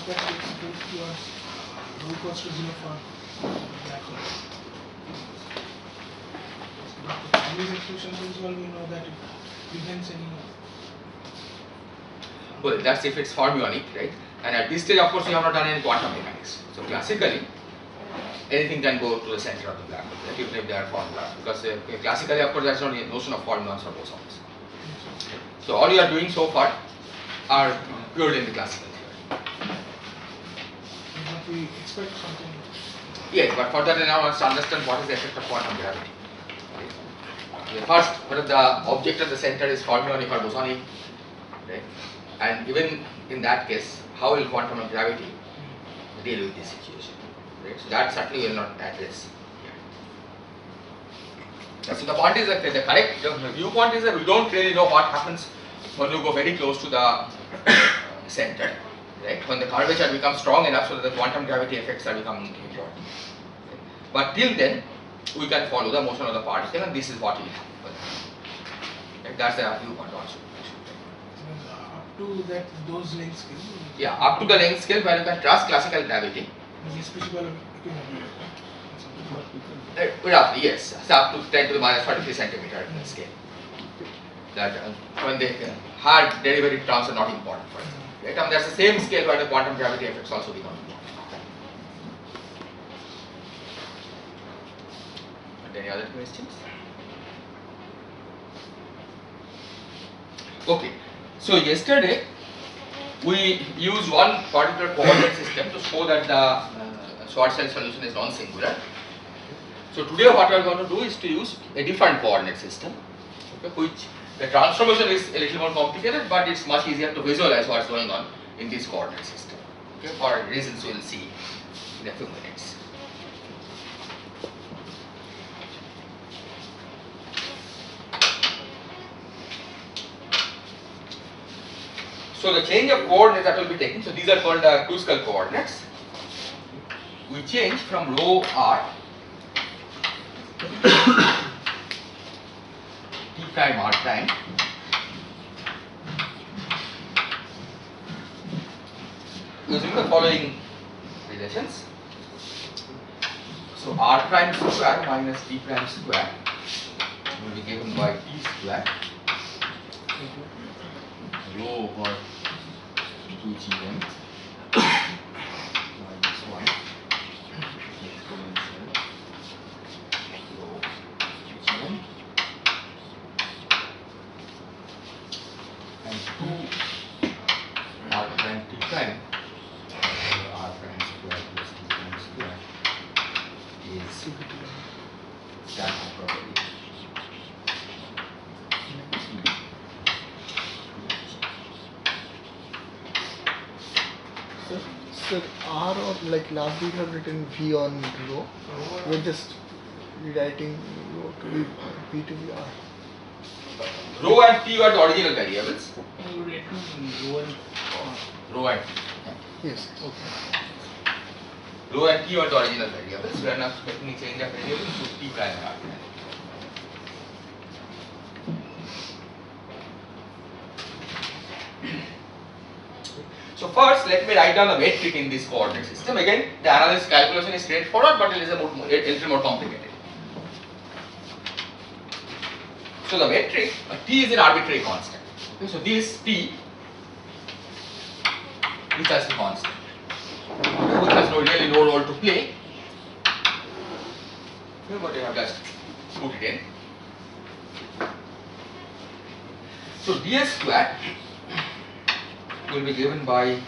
expect it to go towards rho equals to 0 for black hole. But with all these expressions as well, we know that it prevents any. Well, that's if it's fermionic, right? And at this stage, of course, we have not done any quantum mechanics. So classically, anything can go to the center of the black hole, right? Even if they are formula. Because classically, of course, there's no notion of fermions or bosons. So all you are doing so far are purely in the classical theory. But we expect something. Yes, but for that, now let's understand what is the effect of quantum gravity. Okay. First, what is the object at the center is fermionic or bosonic, right? And even in that case, how will quantum gravity deal with this situation? Right? So that certainly will not address. So the point is that the correct viewpoint is that we don't really know what happens when you go very close to the center, right? When the curvature becomes strong enough so that the quantum gravity effects are becoming important. Okay. But till then, we can follow the motion of the particle, and this is what will happen. Right? That's the viewpoint also. Up to that, those length scale. Yeah, up to the length scale where you can trust classical gravity. Special equivalent. Roughly, yes. So up to 10 to the minus 43 centimeter scale. That when the hard derivative terms are not important for it. Right? And that's the same scale where the quantum gravity effects also become important. And any other questions? Okay. So yesterday we used one particular coordinate system to show that the Schwarzschild solution is non-singular. So today what we are going to do is to use a different coordinate system, okay, which the transformation is a little more complicated, but it's much easier to visualize what's going on in this coordinate system, okay, for reasons we will see in a few minutes. So the change of coordinates that will be taken, so these are called Kruskal coordinates. We change from rho r t prime r prime using the following relations. So r prime square minus t prime square will be given by t square rho over 2gm minus 1 exponential rho 2gm and 2 r prime t prime r prime square plus t prime square is standard property. Sir, R or like last week have written V on rho. We're just rewriting rho to be V to be R. Rho and t were the original variables. Rho and t. Yes. Okay. Rho and t were the original variables. We are now making a change of variables to t prime and r prime. So first, let me write down the metric in this coordinate system. Again, the analysis calculation is straightforward, but it is a little more complicated. So the metric t is an arbitrary constant. Okay, so this t, which has a constant, which has really no role to play. Okay, but you have just put it in. So ds square will be given by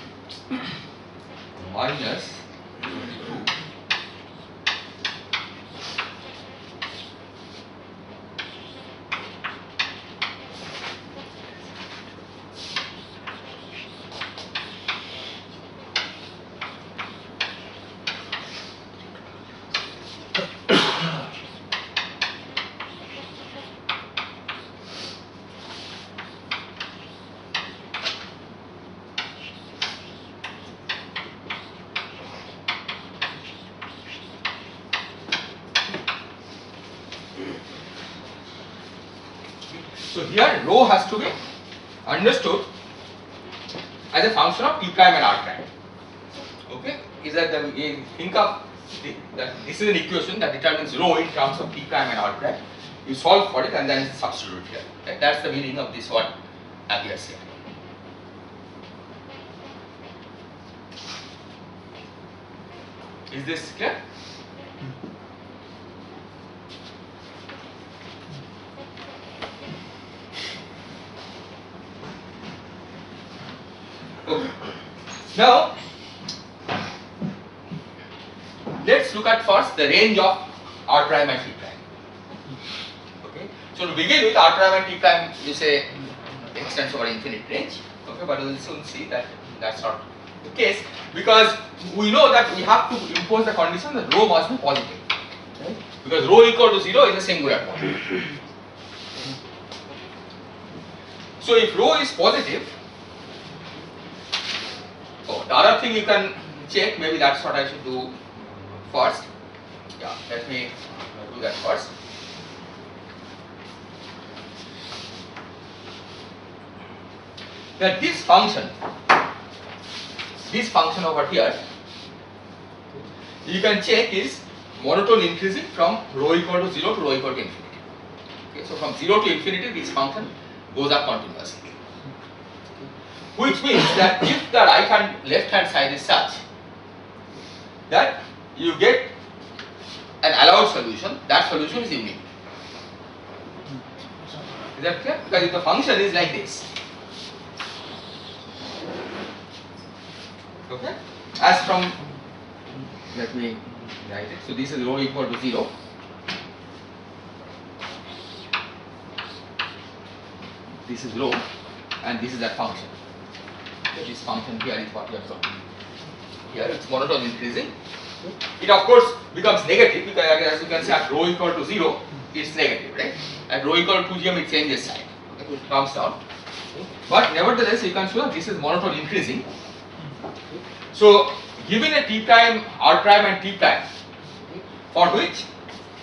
minus 22 So here rho has to be understood as a function of t prime and r prime. is that we think of that this is an equation that determines rho in terms of t prime and r prime. You solve for it and then substitute here. Right? That's the meaning of this what appears here. Is this clear? Okay. Now, let's look at first the range of r prime and t prime. Okay. So to begin with, r prime and t prime you say extends over infinite range. Okay, but we will soon see that that's not the case because we know that we have to impose the condition that rho must be positive. Right? Because rho equal to 0 is a singular point. So if rho is positive, the other thing you can check, maybe that's what I should do first. Yeah, let me do that first. That this function over here, you can check is monotone increasing from rho equal to 0 to rho equal to infinity. Okay, so from 0 to infinity, this function goes up continuously. Which means that if the right hand left hand side is such that you get an allowed solution, that solution is unique. Is that clear? Because if the function is like this, okay, as from, let me write it, so this is rho equal to 0. This is rho and this is that function. This function here is what you are talking. Here it's monotone increasing. It of course becomes negative because as you can see at rho equal to 0 it's negative, right? At rho equal to 2gm it changes sign. Okay, it comes down. But nevertheless you can show that this is monotone increasing. So given a t prime, r prime and t prime for which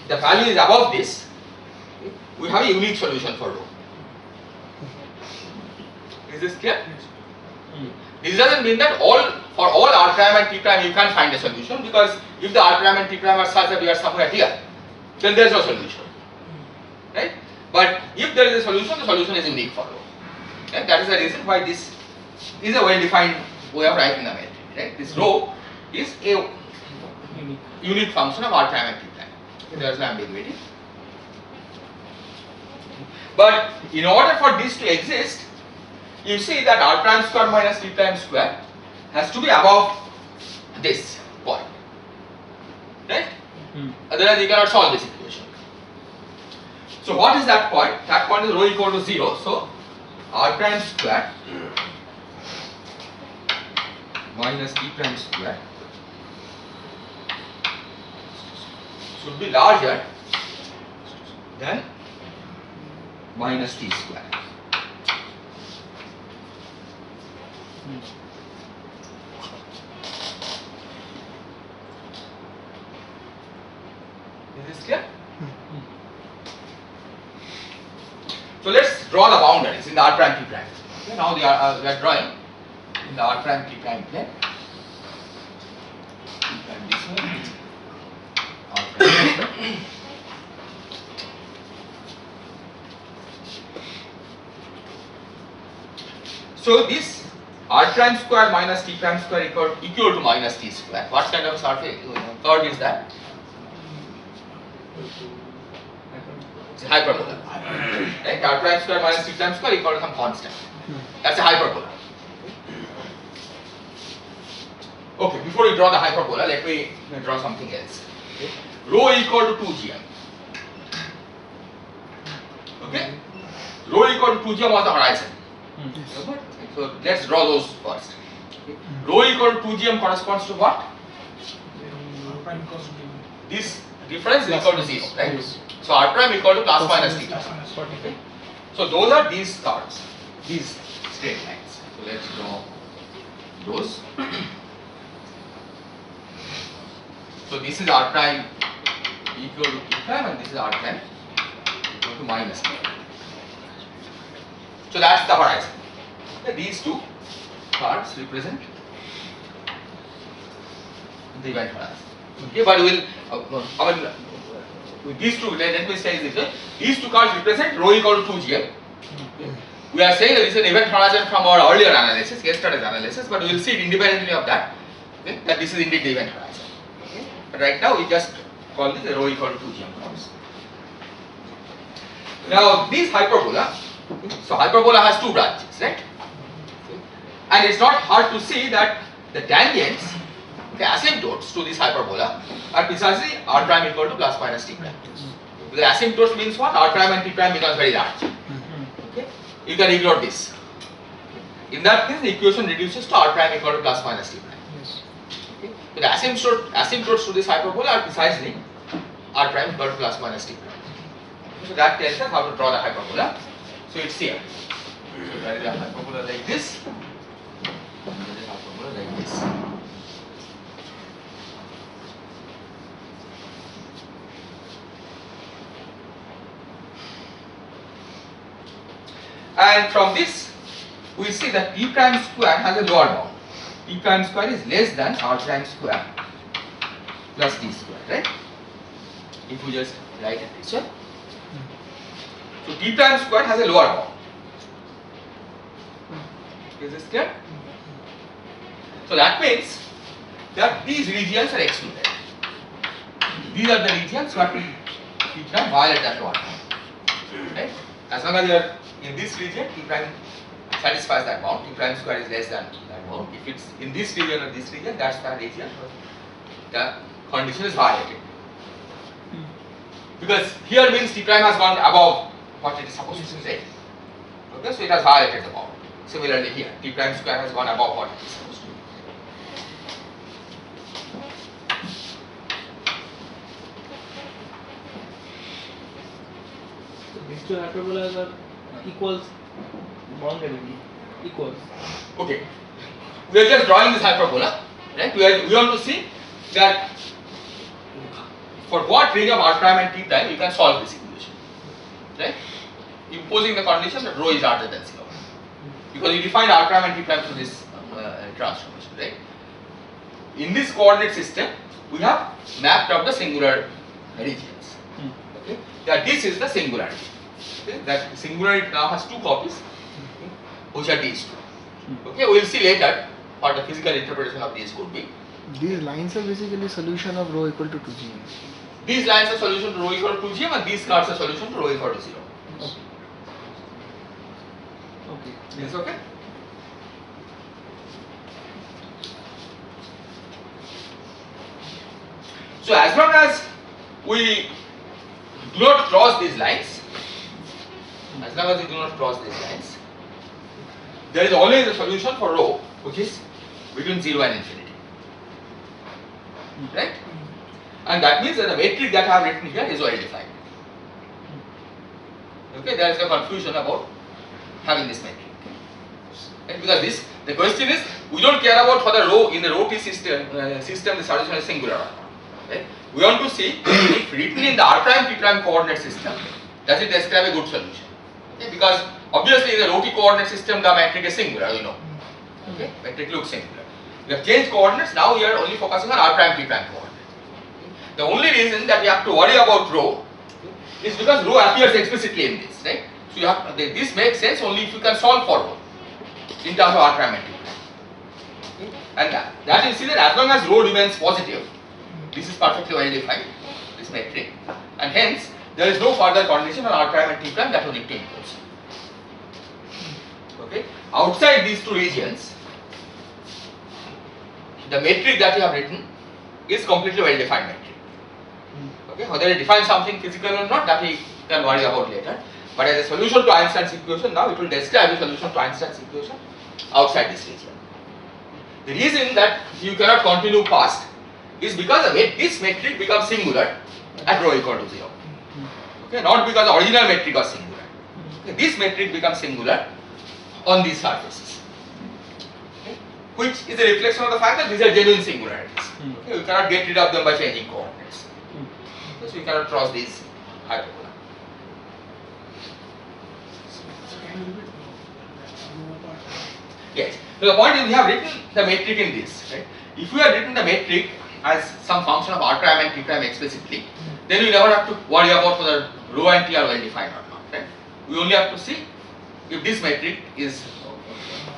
the value is above this, we have a unique solution for rho. Is this clear? This doesn't mean that for all r prime and t prime you can't find a solution, because if the r prime and t prime are such that we are somewhere here, then there is no solution, right? But if there is a solution, the solution is unique for rho. Right? That is the reason why this is a well-defined way of writing the metric. Right? This rho is a unique function of r prime and t prime. There is no ambiguity. But in order for this to exist, you see that r prime square minus t prime square has to be above this point, right? Otherwise you cannot solve this equation. So what is that point? That point is rho equal to 0. So r prime square minus t prime square should be larger than minus t square. Is this clear? So let's draw the boundaries in the r prime t prime. Okay, now we are drawing in the r prime t prime plane. And this one, r prime. So this r prime square minus t prime square equal to minus t square. What kind of surface curve is that? It's a hyperbola. Right? R prime square minus t prime square equal to some constant. That's a hyperbola. Okay, before we draw the hyperbola, let me draw something else. Okay. Rho equal to 2gm. Okay? Rho equal to 2gm was the horizon. Okay. So let's draw those first. Okay. Rho equal to 2gm corresponds to what? This difference is equal to 0, right? So r prime equal to plus minus t. Okay. So those are these curves, these straight lines. So let's draw those. So this is r prime equal to t prime and this is r prime equal to minus t. So that's the horizon. Okay, these two curves represent the event horizon. Okay, but we'll, with these two, let me say this way, these two curves represent rho equal to 2 gm. We are saying that this is an event horizon from our earlier analysis, yesterday's analysis, but we will see it independently of that, okay, that this is indeed the event horizon. Okay. But right now we just call this a rho equal to 2 gm curves. Now this hyperbola, so hyperbola has two branches, right? And it's not hard to see that the tangents, the asymptotes to this hyperbola are precisely r prime equal to plus minus t prime. The asymptotes means what? R prime and t prime becomes very large. Okay? You can ignore this. In that case, the equation reduces to r prime equal to plus minus t prime. Yes. Okay? So the asymptotes to this hyperbola are precisely r prime equal to plus minus t prime. So that tells us how to draw the hyperbola. So it's here. So there is a hyperbola like this. And there is a hyperbola like this. And from this, we see that t prime square has a lower bound. T prime square is less than r prime square plus t square, right? If we just write it this way. So t prime square has a lower bound. Is this clear? So that means that these regions are excluded. These are the regions where t prime violate that lower bound. Right? As long as you are in this region, t prime satisfies that bound. T prime square is less than that bound. If it's in this region or this region, that's the region the condition is violated. Because here means t prime has gone above what it is supposed to be, right? Okay, so it has violated the bound. Similarly here, t prime square has gone above what it is supposed to be. So these two hyperbolas are equals boundedly equals. Okay, we are just drawing this hyperbola, right? We want to see that for what range of r prime and t prime you can solve this equation, right? Imposing the condition that rho is larger than 0, because you define r prime and t prime through this transformation, right? In this coordinate system, we have mapped out the singular regions. Okay, that this is the singularity. Okay, that singularity now has two copies, okay, which are these two. Okay, we will see later what the physical interpretation of these could be. These lines are basically solution of rho equal to 2 gm. These lines are solution to rho equal to 2 gm, and these cards are solution to rho equal to 0. Okay. Is okay? So as long as we do not cross these lines, there is always a solution for rho which is between 0 and infinity. Right? And that means that the metric that I have written here is well defined. Okay, there is no confusion about having this metric. Right? Because the question is, we don't care about whether rho in the rho t system the solution is singular or not. Right? We want to see if written in the r prime t prime coordinate system, does it describe a good solution? Okay? Because obviously in the rho t coordinate system the metric is singular, you know. Okay? Metric looks singular. We have changed coordinates, now we are only focusing on r prime t prime coordinate. Okay? The only reason that we have to worry about rho is because rho appears explicitly in this, right? So you have this makes sense only if you can solve for rho in terms of r prime and t prime. Okay? And that you see that as long as rho remains positive, this is perfectly well defined, this metric, and hence there is no further condition on r prime and t prime that will need to impose. Okay? Outside these two regions, the metric that you have written is completely well defined metric. Okay? Whether it defines something physical or not, that we can worry about later. But as a solution to Einstein's equation, now it will describe a solution to Einstein's equation outside this region. The reason that you cannot continue past is because this metric becomes singular at rho equal to 0. Okay, not because the original metric was singular. Okay, this metric becomes singular on these surfaces, okay, which is a reflection of the fact that these are genuine singularities. Okay, you cannot get rid of them by changing coordinates. Okay, so you cannot cross these hyperbola. Yes. So the point is we have written the metric in this. Right? If we had written the metric as some function of r prime and t prime explicitly, then we never have to worry about whether rho and t are well defined or not, right? We only have to see if this metric is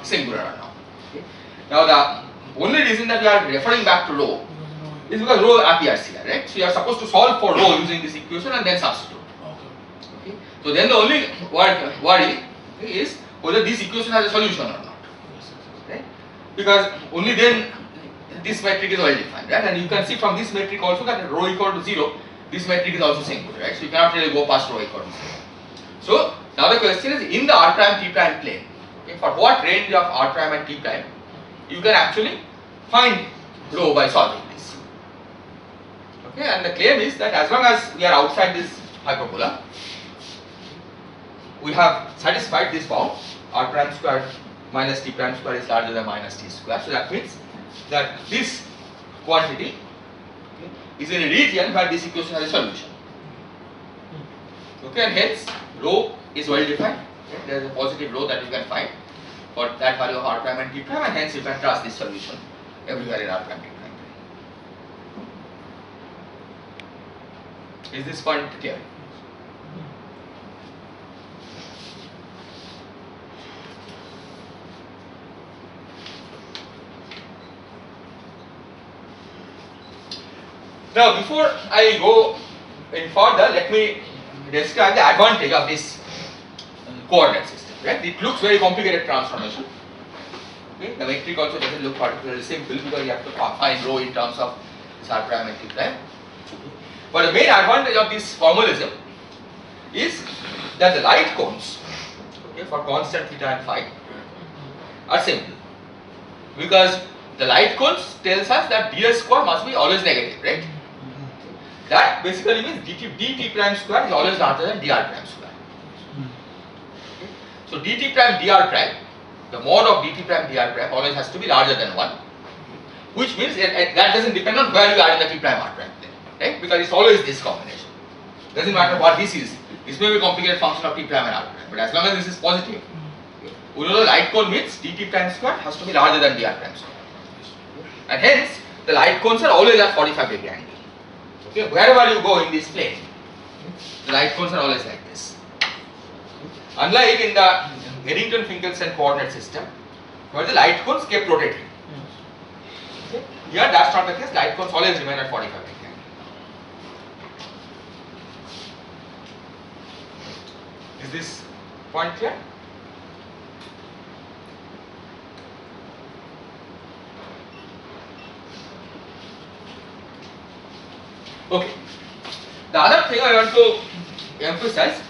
singular or not. Okay? Now the only reason that we are referring back to rho is because rho appears here, right? So you are supposed to solve for rho using this equation and then substitute. Okay. Okay? So then the only worry is whether this equation has a solution or not, Yes, yes, yes. right? Because only then this metric is well defined, right? And you can see from this metric also that rho equal to 0, this metric is also singular, right? So you cannot really go past rho equal to 0. So now the question is, in the r prime t prime plane, okay, for what range of r prime and t prime you can actually find rho by solving this. Okay, and the claim is that as long as we are outside this hyperbola, we have satisfied this bound, r prime square minus t prime square is larger than minus t square. So that means that this quantity is in a region where this equation has a solution. Okay, and hence rho is well defined. Okay? There is a positive rho that you can find for that value of r prime and t prime, and hence you can trust this solution everywhere in r prime t prime. Is this point clear? Now, before I go in further, let me describe the advantage of this coordinate system. Right? It looks very complicated transformation. Okay? The metric also doesn't look particularly simple because you have to find rho in terms of this r prime and t prime. But the main advantage of this formalism is that the light cones, okay, for constant theta and phi are simple, because the light cones tells us that ds square must be always negative, right? That basically means dt prime square is always larger than dr prime square. Okay? So dt prime dr prime, the mod of dt prime dr prime always has to be larger than 1, which means that doesn't depend on where you are in the t prime r prime plane, right? Because it's always this combination. Doesn't matter what this is. This may be a complicated function of t prime and r prime, but as long as this is positive, okay, we know the light cone means dt prime square has to be larger than dr prime square, and hence the light cones are always at 45-degree angle. Okay, wherever you go in this plane, the light cones are always like this. Unlike in the Eddington-Finkelstein coordinate system, where the light cones kept rotating. Okay, here that's not the case. Light cones always remain at 45-degree angle. Is this point clear? Okay. The other thing I want to emphasize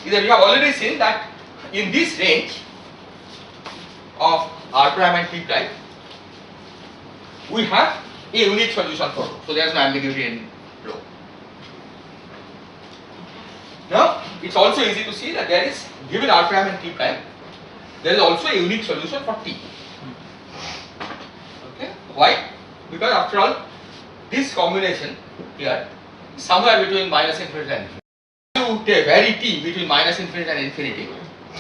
is that we have already seen that in this range of r prime and t prime, we have a unique solution for rho. So there is no ambiguity in rho. Now it's also easy to see that there is, given r prime and t prime, there is also a unique solution for t. Okay. Why? Because after all, this combination here is somewhere between minus infinity and infinity. If you vary t between minus infinity and infinity,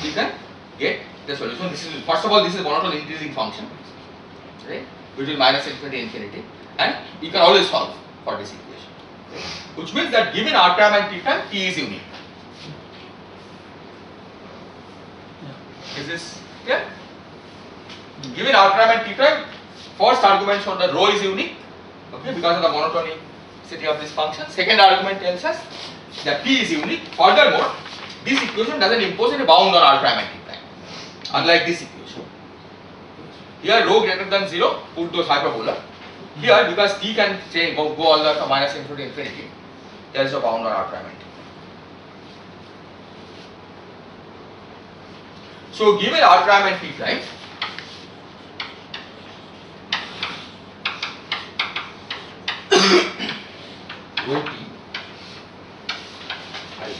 you can get the solution. This is, first of all, this is monotone increasing function, right? Between minus infinity and infinity, and you can always solve for this equation, right? Which means that given r prime and t prime, t is unique. Is this clear? Given r prime and t prime, first argument shows that rho is unique, okay, because of the monotonicity of this function. Second argument tells us that t is unique. Furthermore, this equation doesn't impose any bound on r prime and t prime, unlike this equation. Here rho greater than 0, put those hyperbola. Here, because t can say go all the way from minus infinity to infinity, there is no bound on r prime and t. So given r prime and t prime, rho t I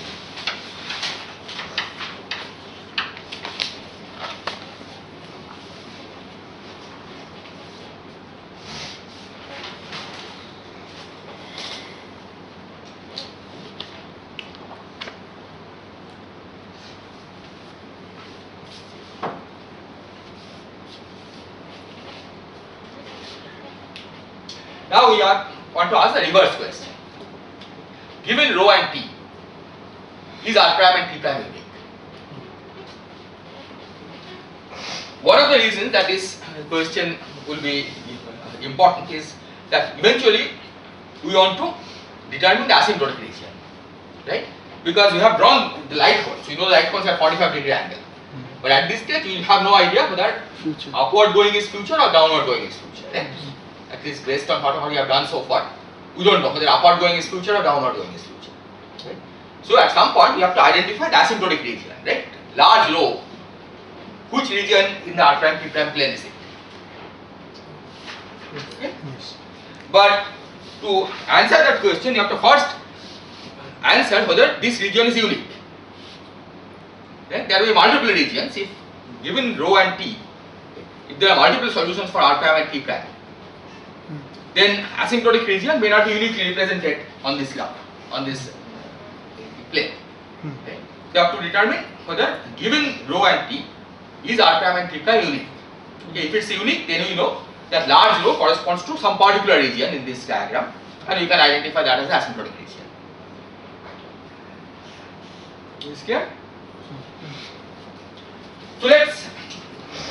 Now we want to ask the reverse question. Given rho and t, is r prime and t prime unique? One of the reasons that this question will be important is that eventually we want to determine the asymptotic region, right? Because we have drawn the light cones, so you know the light cones have 45-degree angle. But at this stage, you have no idea whether Future. upward going is future or downward going is future. Right? At least based on what you have done so far, we don't know whether upward going is future or downward going is future. Right? So at some point, we have to identify the asymptotic region, right? Large rho. Which region in the r prime p prime plane is it? Okay? Yes. But to answer that question, you have to first answer whether this region is unique. Right? There will be multiple regions if given rho and t. If there are multiple solutions for r prime and t prime, then asymptotic region may not be uniquely represented on this graph, on this plane. Okay? You have to determine whether given rho and t is r prime and t prime unique. Okay? If it's unique, then you know that large rho corresponds to some particular region in this diagram, and you can identify that as the asymptotic region. Is clear? So let's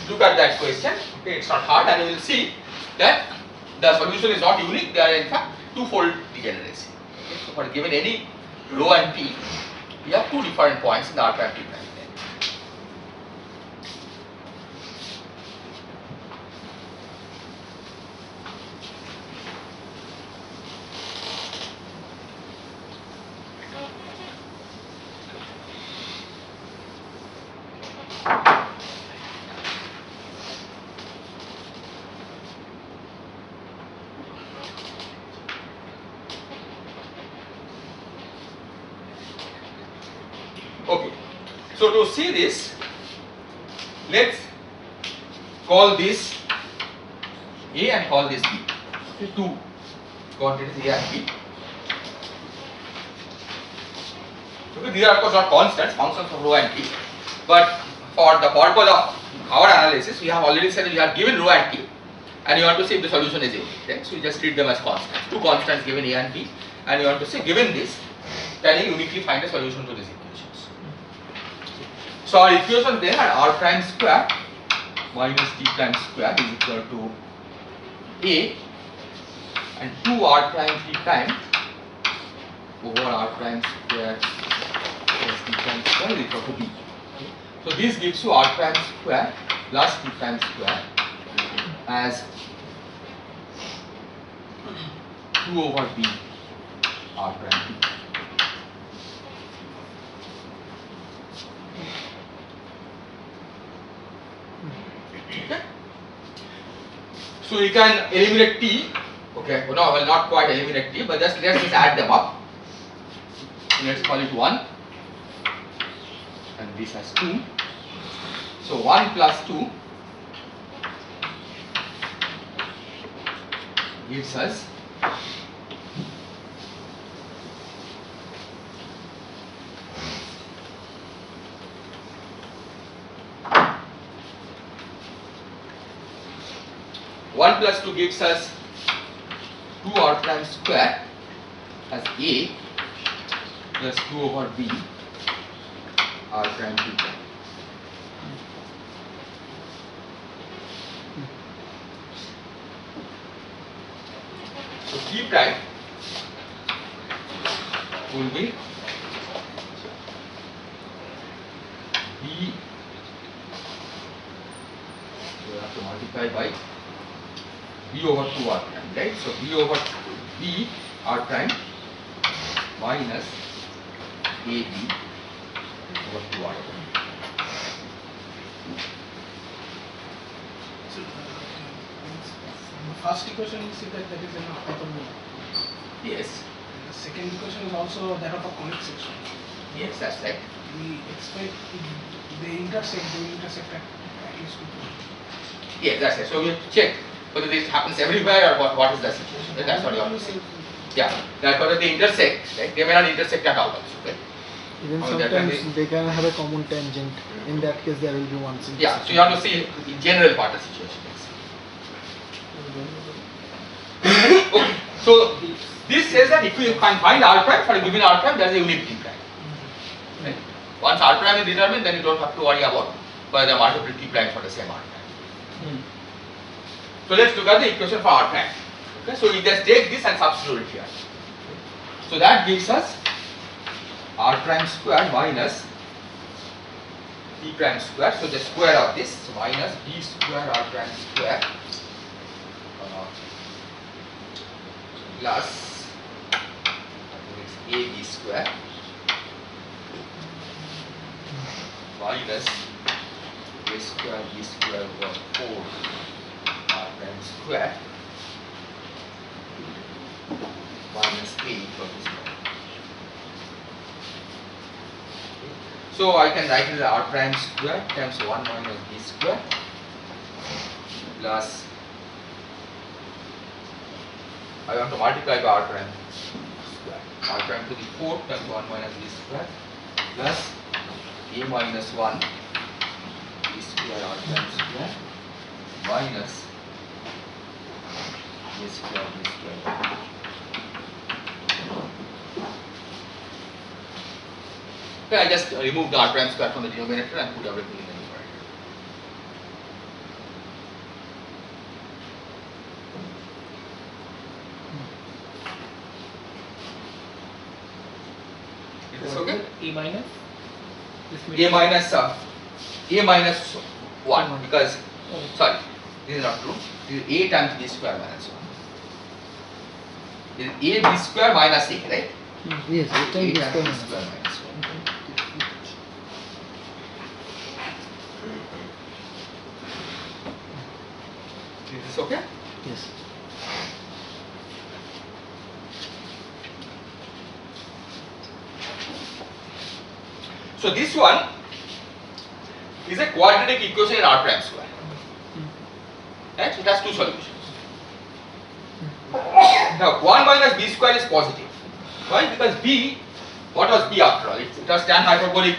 look at that question. Okay, it's not hard, and you will see that the solution is not unique. They are in fact twofold degeneracy. Okay, so for given any rho and t, we have two different points in the r prime t prime plane. Okay, so to see this, let's call this A and call this B. Okay, two quantities A and B. Okay, these are of course not constants, functions of rho and t. But for the purpose of our analysis, we have already said we have given rho and t, and you want to see if the solution is unique. Right? So you just treat them as constants. Two constants given A and B, and you want to say given this, can you uniquely find a solution to this equation? So our equation then are r prime square minus t prime square is equal to A and 2r prime t prime over r prime square plus t prime square is equal to B. So this gives you r prime square plus t prime square as 2 over B r prime t prime. Okay. So you can eliminate t. Okay, no, well not quite eliminate t, but let's just add them up. So let's call it 1, and this has 2. So 1 plus 2 gives us 1 plus 2 gives us 2r prime square as A plus 2 over B r prime t prime. So t prime will be B, we have to multiply by B over 2 r prime, right? So B over B r prime minus AB over 2 r prime. So, the first equation you see that is an hyperbola. Yes, The second equation is also that of a conic section. yes, that's right. We expect if they intersect at least 2 points. Yes, that's right. So we have to check whether this happens everywhere or what is the situation. Right? That's what you have to say. Yeah, that whether they intersect, right? They may not intersect at all also, right? Even Or that can sometimes they can have a common tangent. In that case, there will be one single. Yeah, so you have to see the general part of the situation. Yes. Okay. So this says that if you can find R prime for a given R prime, there is a unique T prime. Right? Once R prime is determined, then you don't have to worry about whether there are multiple T prime for the same R prime. So let's look at the equation for R prime. Okay, so we just take this and substitute it here. So that gives us R prime square minus T prime square. So the square of this, so minus B square R prime square plus AB square minus A square B square over 4 R prime square minus A equal to 0. So I can write it as R prime square times 1 minus B square plus I want to multiply by R prime square. R prime to the 4th times 1 minus B square plus A minus 1 B square R prime square minus A square B square. Okay, I just remove the R prime square from the denominator and put everything in the numerator. Is this okay? A minus? A minus 1 because, sorry, this is not true. This is A times B square minus 1. This is A B square minus A, right? Yes, A it can be times B square. square minus 1. Is this okay? Yes. So this one is a quadratic equation in R prime square. Right? So it has two solutions. Now 1 minus B square is positive. Why? Because B, what was B after all? It was tan hyperbolic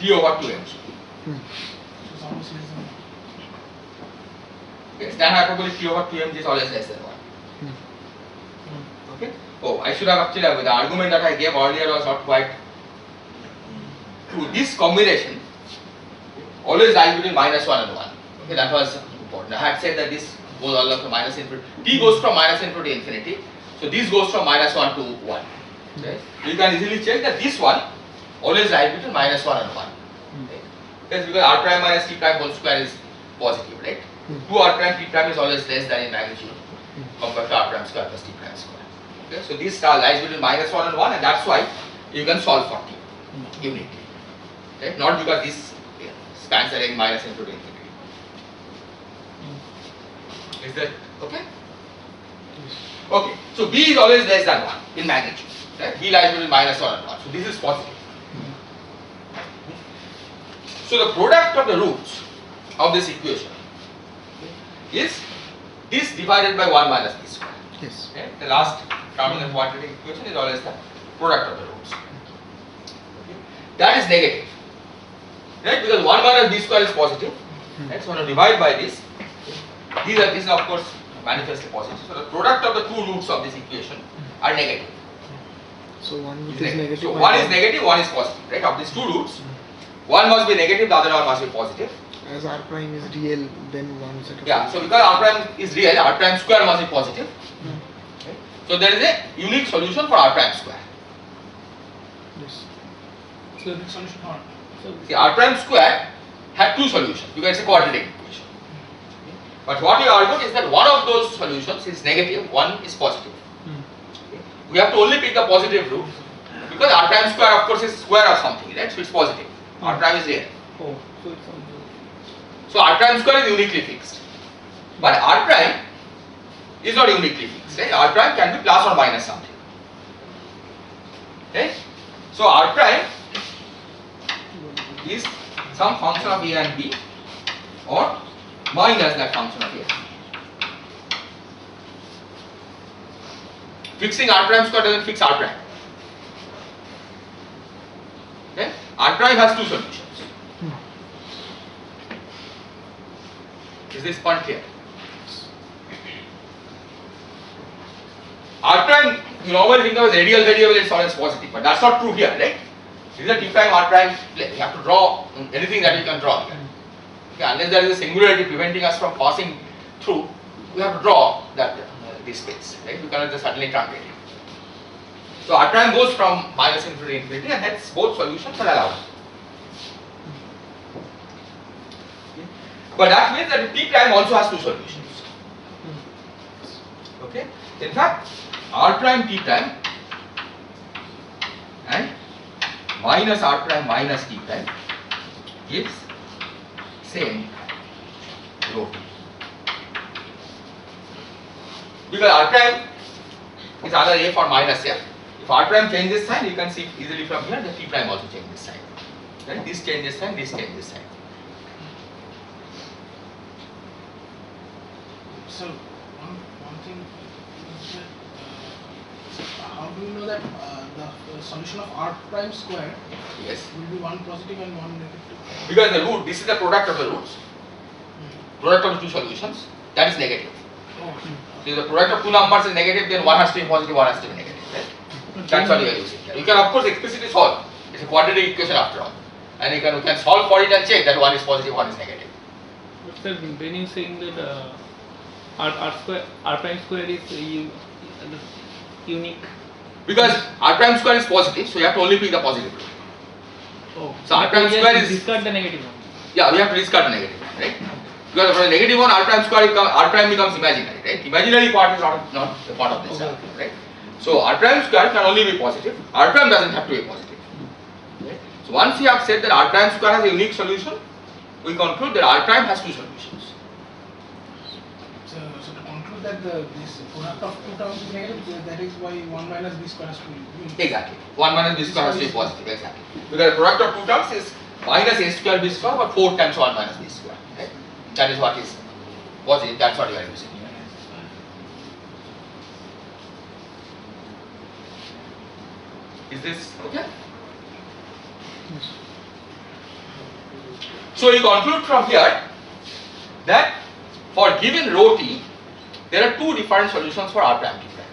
T over 2m. It's almost less than Okay, tan hyperbolic T over 2m is always less than 1. Okay? Oh, I should have actually, the argument that I gave earlier was not quite true. This combination always lies between minus 1 and 1. Okay, that was important. I had said that this goes all up to minus infinity. T goes from minus infinity to infinity. So this goes from minus 1 to 1. Okay? You can easily check that this one always lies between minus 1 and 1. Okay? Because R prime minus T prime whole square is positive, right? 2 R prime T prime is always less than in magnitude compared to R prime square plus T prime square. Okay? So this lies between minus 1 and 1, and that's why you can solve for T uniquely. Okay? Not because this spans the range minus infinity to infinity. Is that okay? Okay, so B is always less than 1 in magnitude. Right? B lies between minus 1 and 1. So this is positive. So the product of the roots of this equation is this divided by 1 minus B square. Yes. Okay? The last term in the quadratic equation is always the product of the roots. Okay? That is negative. Right? Because 1 minus B square is positive. Right? So when you divide by this, these are of course manifestly positive. So the product of the two roots of this equation are negative. So one which is negative. So one is negative, one is positive. Right? Of these two roots, one must be negative, the other one must be positive. As R prime is real, then one set of. Yeah. So because R prime is real, R prime square must be positive. Okay? So there is a unique solution for R prime square. Yes. So the solution not. So See, R prime square had two solutions because it's a quadratic equation. But what we argued is that one of those solutions is negative, one is positive. Okay? We have to only pick the positive root because R prime square of course is square of something, right? So it's positive. R prime is real. oh, so it's on So R prime square is uniquely fixed. But R prime is not uniquely fixed. Right? R prime can be plus or minus something. Okay? So R prime is some function of A and B or minus that function of A. Fixing R prime square doesn't fix R prime. Okay? R prime has two solutions. Is this point clear? R prime, you normally think of as radial variable, it's always positive, but that's not true here, right? This is a T prime R prime plane. You have to draw anything that you can draw here. Okay, unless there is a singularity preventing us from passing through, we have to draw that this space, right? You cannot just suddenly truncate it. So R prime goes from minus infinity to infinity, and hence both solutions are allowed. Okay. But that means that T prime also has two solutions. Okay. In fact, R prime T prime and minus R prime minus T prime gives same rho T. Because R prime is either F or minus F. If R prime changes sign, you can see easily from here that T prime also changes sign. Right? This changes sign, this changes sign. So one thing is that how do you know that the solution of R prime square Yes. will be one positive and one negative? Because the root, this is the product of the roots. Product of two solutions, that is negative. Oh. So if the product of two numbers is negative, then one has to be positive, one has to be negative. Right? That's what we are using here. You can of course explicitly solve. It's a quadratic equation after all. And you can solve for it and check that one is positive, one is negative. But sir, when you saying that R prime square is unique. Because R prime square is positive, so you have to only pick the positive root. Oh. So R prime square is, discard the negative one. yeah, we have to discard the negative one, right? Because for the negative one, R prime square R prime becomes imaginary, right? Imaginary part is not a part of this, Okay. right? So R prime square can only be positive. R prime doesn't have to be positive. Right? So once we have said that R prime square has a unique solution, we conclude that R prime has two solutions. So to conclude that this product of two terms is negative, that is why 1 minus b square has to be unique. Exactly. 1 minus b square has to be positive, exactly. Because the product of two terms is minus a square b square, but 4 times 1 minus b square. Right? That is what is positive, that's what you are using. Is this okay? So you conclude from here that for given rho t, there are two different solutions for R prime t prime.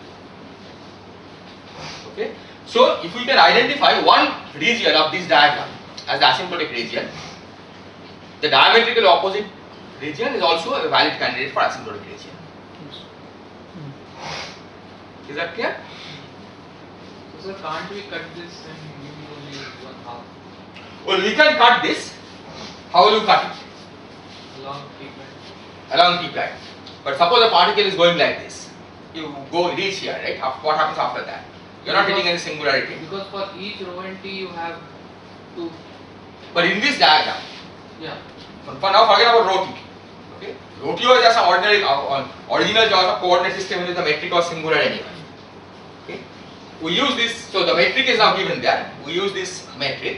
Okay? So if we can identify one region of this diagram as the asymptotic region, the diametrically opposite region is also a valid candidate for asymptotic region. Is that clear? So sir, can't we cut this and maybe only one half Well, we can cut this. How will you cut it? along treatment? Along t prime. But suppose the particle is going like this. You go reach here, right? What happens after that? You are not hitting any singularity. Because for each rho and t you have two. But in this diagram, Yeah. for now forget about rho t. Okay? Rho t was just an ordinary original choice of coordinate system with the metric was singular anyway. Okay? We use this, so the metric is now given there. We use this metric.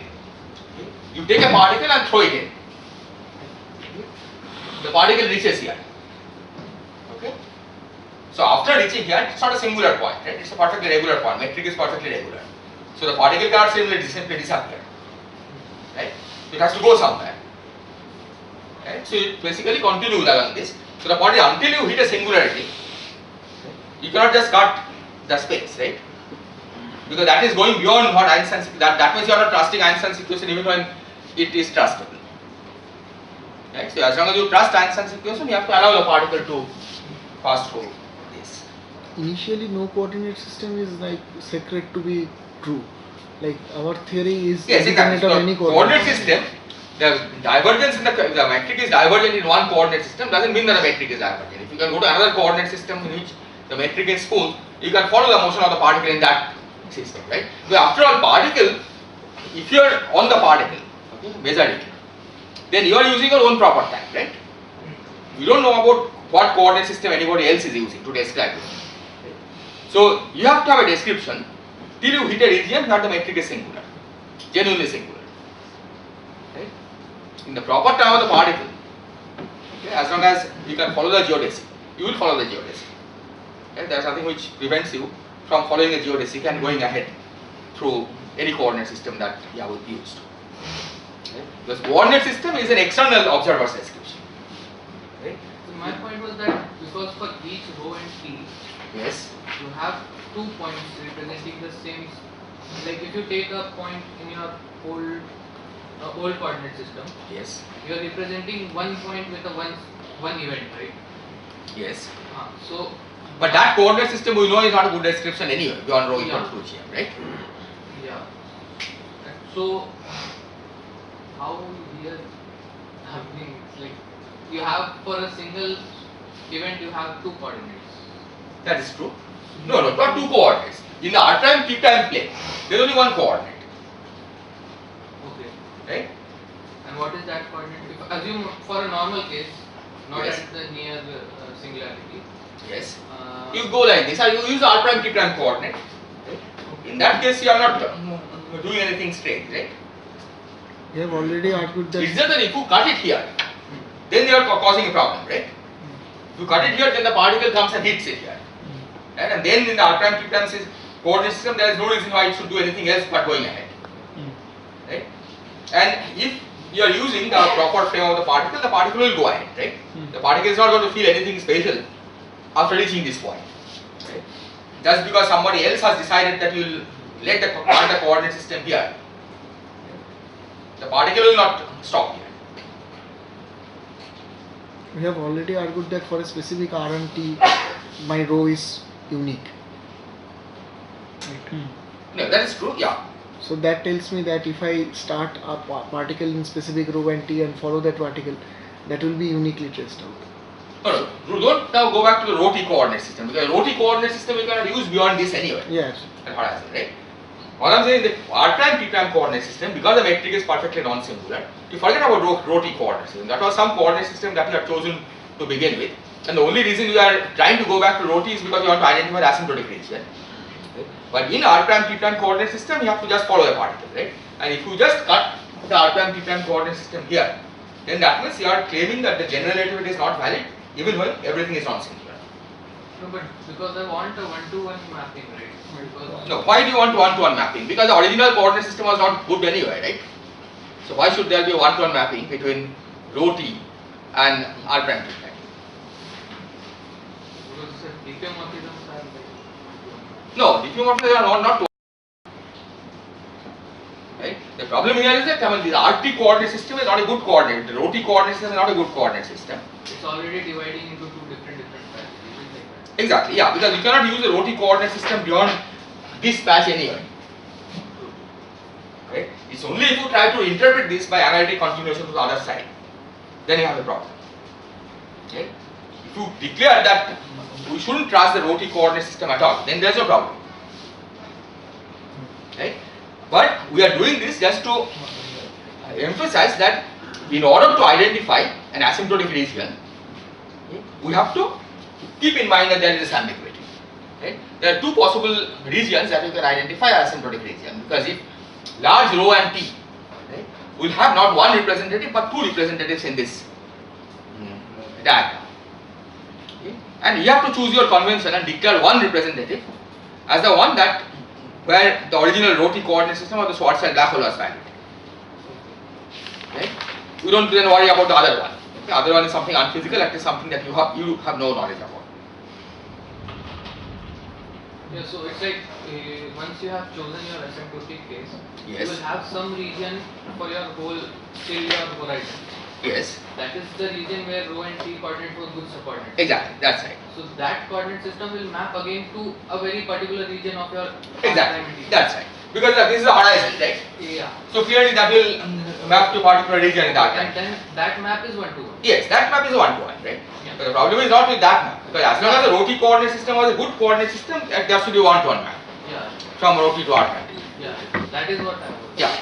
Okay? You take a particle and throw it in. Okay? The particle reaches here. Okay? So after reaching here, it's not a singular point, right? It's a perfectly regular point. Metric is perfectly regular. So the particle cannot simply disappear. Right? It has to go somewhere. Right? So it basically continues along this. So the point is, until you hit a singularity, you cannot just cut the space, right? Because that is going beyond what Einstein's, that means you are not trusting Einstein's equation even when it is trustable. Right? So as long as you trust Einstein's equation, you have to allow the particle to pass through this. Initially, no coordinate system is like sacred to be true. Like our theory is Yes, exactly. independent of any So coordinate system, the divergence in the metric is divergent in one coordinate system doesn't mean that the metric is divergent. If you can go to another coordinate system in which the metric is smooth, you can follow the motion of the particle in that system, right? So after all, particle, if you are on the particle, okay, measure it, then you are using your own proper time, right? You don't know about what coordinate system anybody else is using to describe it. So you have to have a description till you hit a region where the metric is singular, genuinely singular. Right? In the proper time of the particle, okay, as long as you can follow the geodesy, you will follow the geodesy. Okay? There is nothing which prevents you from following the geodesy and going ahead through any coordinate system that you have used. Okay? Because coordinate system is an external observer's description. Right? So my point was that because for each rho and t Yes. you have two points representing the same, like if you take a point in your old coordinate system, Yes. you are representing one point with a one event, right? Yes. So But that coordinate system we know is not a good description anyway, beyond rho equal Yeah. to GM, right? yeah. So how here happening? It's like you have for a single event you have two coordinates. That is true. No, not two coordinates. In the r prime p prime plane, there is only one coordinate, Okay. right? And what is that coordinate? If assume for a normal case, not Yes. at the near singularity. Yes. Uh, You go like this, or you use r prime p prime coordinate. In that case, you are not doing anything strange, right? We have already argued that. It's just that if you cut it here, then you are causing a problem, right? If you cut it here, then the particle comes and hits it here. Right? And then in the r prime p prime coordinate system, there is no reason why it should do anything else but going ahead. Right? And if you are using the proper frame of the particle will go ahead, right? The particle is not going to feel anything special after reaching this point. Right? Just because somebody else has decided that you will let the coordinate system here, the particle will not stop here. We have already argued that for a specific R and T, my rho is unique. No, that is true, yeah. So that tells me that if I start a particle in specific rho and T and follow that particle, that will be uniquely traced out. No, don't now go back to the rho t coordinate system, because rho t coordinate system we cannot use beyond this anyway. Yes. That's what I said, right? All I'm saying is the r prime p prime coordinate system, because the metric is perfectly non-singular, you forget about rho t coordinate system. That was some coordinate system that you had chosen to begin with, and the only reason you are trying to go back to rho t is because you want to identify the asymptotic region. Right? But in r prime p prime coordinate system, you have to just follow the particle, right? And if you just cut the r prime p prime coordinate system here, then that means you are claiming that the general relativity is not valid, even when everything is non-singular. no, but because I want a one-to-one mapping, right? Because No, why do you want one-to-one mapping? Because the original coordinate system was not good anyway, right? So why should there be a one-to-one mapping between rho t and r prime t prime? because diffeomorphisms are like one-to-one. No, diffeomorphisms are not to right? The problem here is that the RT coordinate system is not a good coordinate. The rho t coordinate system is not a good coordinate system. It's already dividing into two different patches. Like that. Exactly, yeah, because you cannot use the rho t coordinate system beyond this patch anyway. Right? It's only if you try to interpret this by analytic continuation to the other side, then you have a problem. Okay? If you declare that we shouldn't trace the rho t coordinate system at all, then there's no problem. Right? But we are doing this just to emphasize that in order to identify an asymptotic region, we have to keep in mind that there is this ambiguity. Right? There are two possible regions that you can identify as asymptotic region, because if large rho and t, right, will have not one representative but two representatives in this diagram. Okay? And you have to choose your convention and declare one representative as the one that where the original rho t coordinate system or the Schwarzschild black hole was valid. Right? You don't then worry about the other one. The other one is something unphysical, that is something that you have no knowledge about. Yeah, so it's like once you have chosen your asymptotic case, Yes. you will have some region for your whole till your horizon. Yes, That is the region where rho and t coordinate was good subcoordinate. exactly, that's right. So that coordinate system will map again to a very particular region of your Exactly, primary. that's right. Because this is the horizon, right? Yeah. So clearly that will map to a particular region in that And time. then that map is one-to-one. Yes, that map is a one-to-one, right? Yeah. But the problem is not with that map. Because as long as the rho t coordinate system was a good coordinate system, there should be a one-to-one map Yeah. from rho t to r prime. Yeah. That is what I was. Yeah,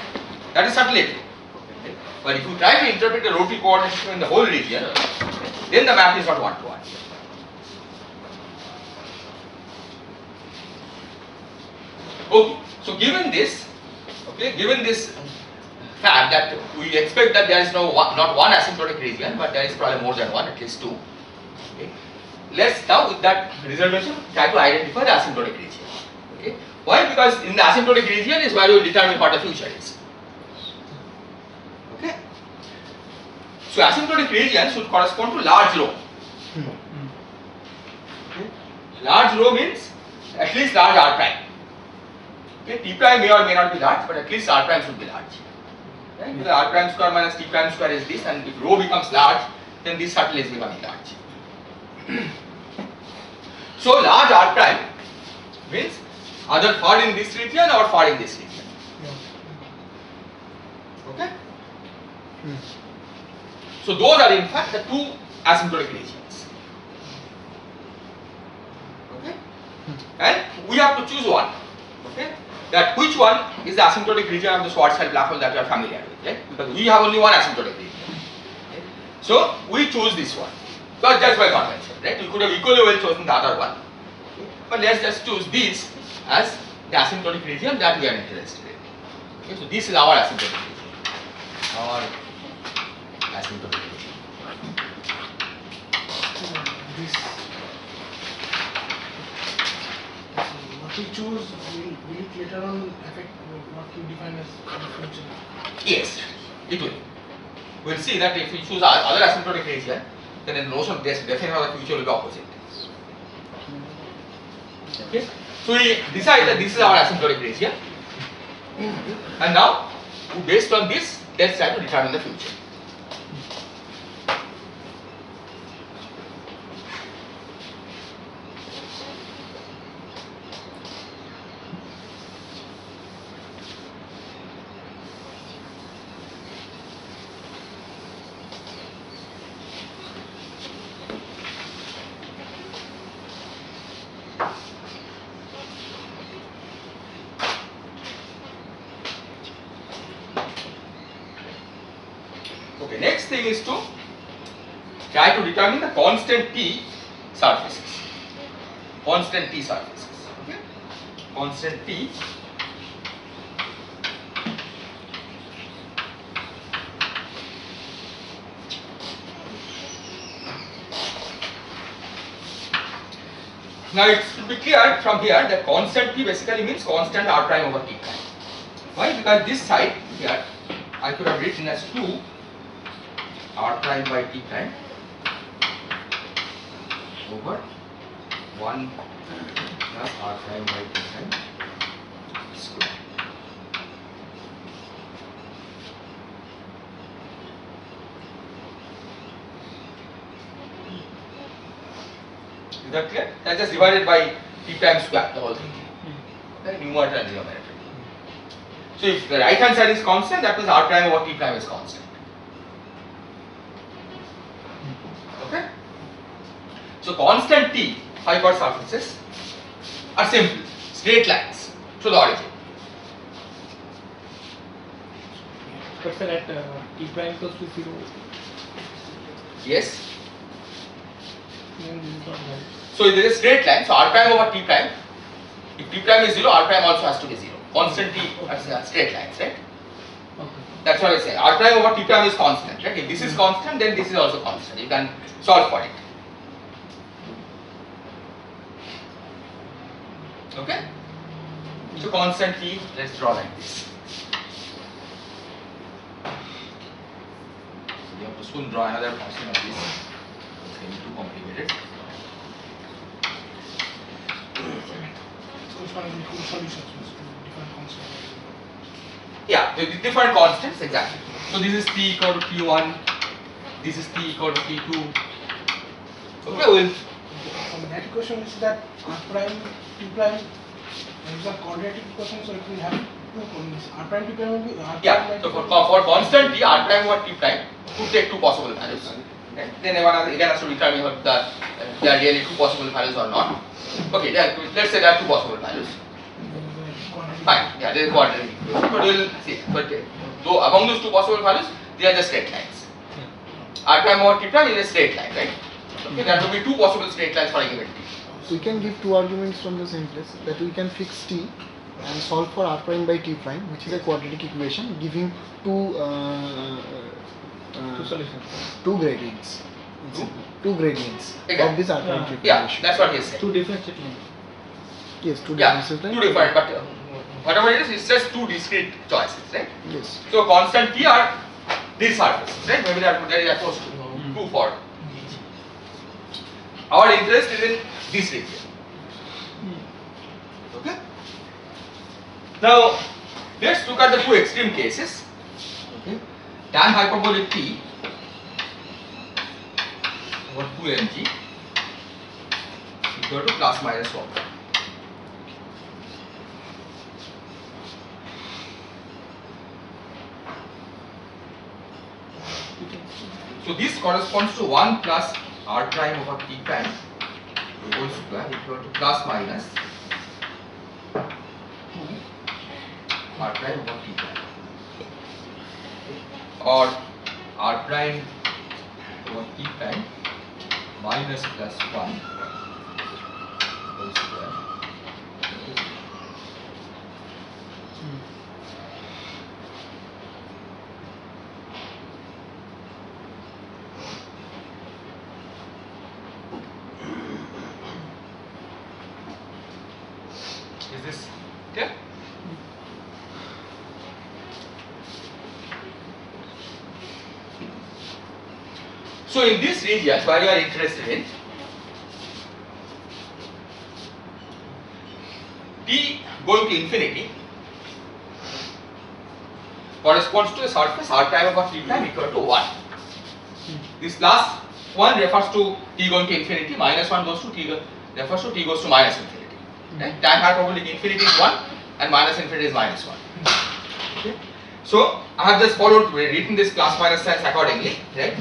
that is certainly true. Right? But if you try to interpret the rho t coordinate system in the whole region, then the map is not one-to-one. Okay, so given this fact that we expect that there is not one asymptotic region, but there is probably more than one, at least two. Okay, let's now with that reservation try to identify the asymptotic region. Okay, why? Because in the asymptotic region is where you will determine what the future is. Okay, so asymptotic region should correspond to large rho. Okay? Large rho means at least large R prime. Okay, T prime may or may not be large, but at least R prime should be large. Right? Because R prime square minus T prime square is this, and if rho becomes large, then this certainly is becoming large. So large R prime means either far in this region or far in this region. Okay? So those are in fact the two asymptotic regions. Okay? And we have to choose one. Okay? That which one is the asymptotic region of the Schwarzschild black hole that you are familiar with, right? Because we have only one asymptotic region. Okay? So we choose this one. Because just by convention, right? We could have equally well chosen the other one. Okay? But let's just choose this as the asymptotic region that we are interested in. Okay? So this is our asymptotic region. Our asymptotic region. This. What we choose will it later on affect what you define as future? Yes, it will. We'll see that if we choose other asymptotic region, then the notion of this definition of the future will be opposite. Okay? So we decide that this is our asymptotic region, and now based on this, let's try to determine the future. Okay, next thing is to try to determine the constant T surfaces. Constant T surfaces. Okay? Constant T. Now it should be clear from here that constant T basically means constant R prime over T prime. Why? Because this side here I could have written as 2 R prime by T prime over 1 plus R prime by T prime square. Is that clear? That's just divided by T prime square, the whole thing. The numerator and denominator. So if the right hand side is constant, that means R prime over T prime is constant. Okay? So constant T hyper surfaces are simple, straight lines to the origin. But sir, at T prime equals to 0, Yes. then this is not right. So there is a straight line. So R prime over T prime. If T prime is 0, R prime also has to be 0. Constant T are straight lines, right? Okay. That's what I say. R prime over T prime is constant, right? If this is constant, then this is also constant. You can solve for it. Okay? So constant T, let's draw like this. You have to soon draw another function of this. It's getting too complicated. So which one is equal solutions? Different constants. Yeah, the different constants, exactly. So this is T equal to T1, this is T equal to T2. Okay, we'll. From that equation is that R prime, T prime, these are quadratic equations, so it will have two columns. R prime, T prime will be R prime. Yeah, so for constant T, R prime over T prime, could take two possible values. Okay. Then again has to determine whether there are really two possible values or not. Okay, let's say there are two possible values. Fine, yeah, there is quadratic equation. But we'll see. But though among those two possible values, they are the straight lines. R prime over T prime is a straight line, right? Okay, there will be two possible straight lines for a given T. We can give two arguments from the same place, that we can fix T and solve for R prime by T prime, which is a quadratic equation giving two Two solutions. two gradients. Two gradients Okay. of this R prime T prime Yeah, ratio. that's what he is saying. Two differentiate lines. Yes, two Yeah, differences, two right? different, but whatever it is, it's just two discrete choices, right? Yes. So constant T are these surfaces, right? Maybe there are close to two for. Our interest is in this region. Now, let's look at the two extreme cases. Okay. Tan hyperbolic t over 2mg equal to plus minus 1. So this corresponds to 1 plus r prime over t prime whole square equal to plus minus r prime over t prime, or r prime over t prime minus plus 1 whole square. Is this clear? So in this region where you are interested in, t going to infinity corresponds to a surface r prime over t prime equal to 1. This last one refers to t going to infinity, minus 1 goes to t refers to t goes to minus infinity. Right? Tan hyperbolic infinity is 1 and minus infinity is minus 1. Okay. So I have just written this plus minus signs accordingly. Right?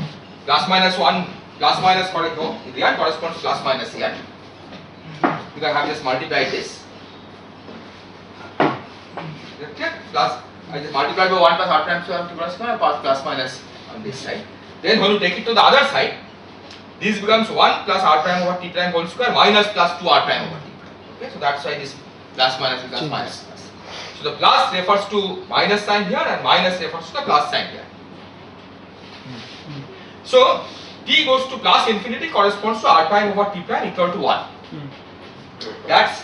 Plus minus 1, plus minus real corresponds to plus minus here. Because I have just multiplied this. Okay. Plus I just multiplied by 1 plus r prime square and plus minus on this side. Then when you take it to the other side, this becomes 1 plus r prime over t prime whole square minus plus 2 r prime over t prime. Okay, so that's why this plus minus becomes minus plus. So the plus refers to minus sign here and minus refers to the plus sign here. So t goes to plus infinity corresponds to r prime over t prime equal to 1. That's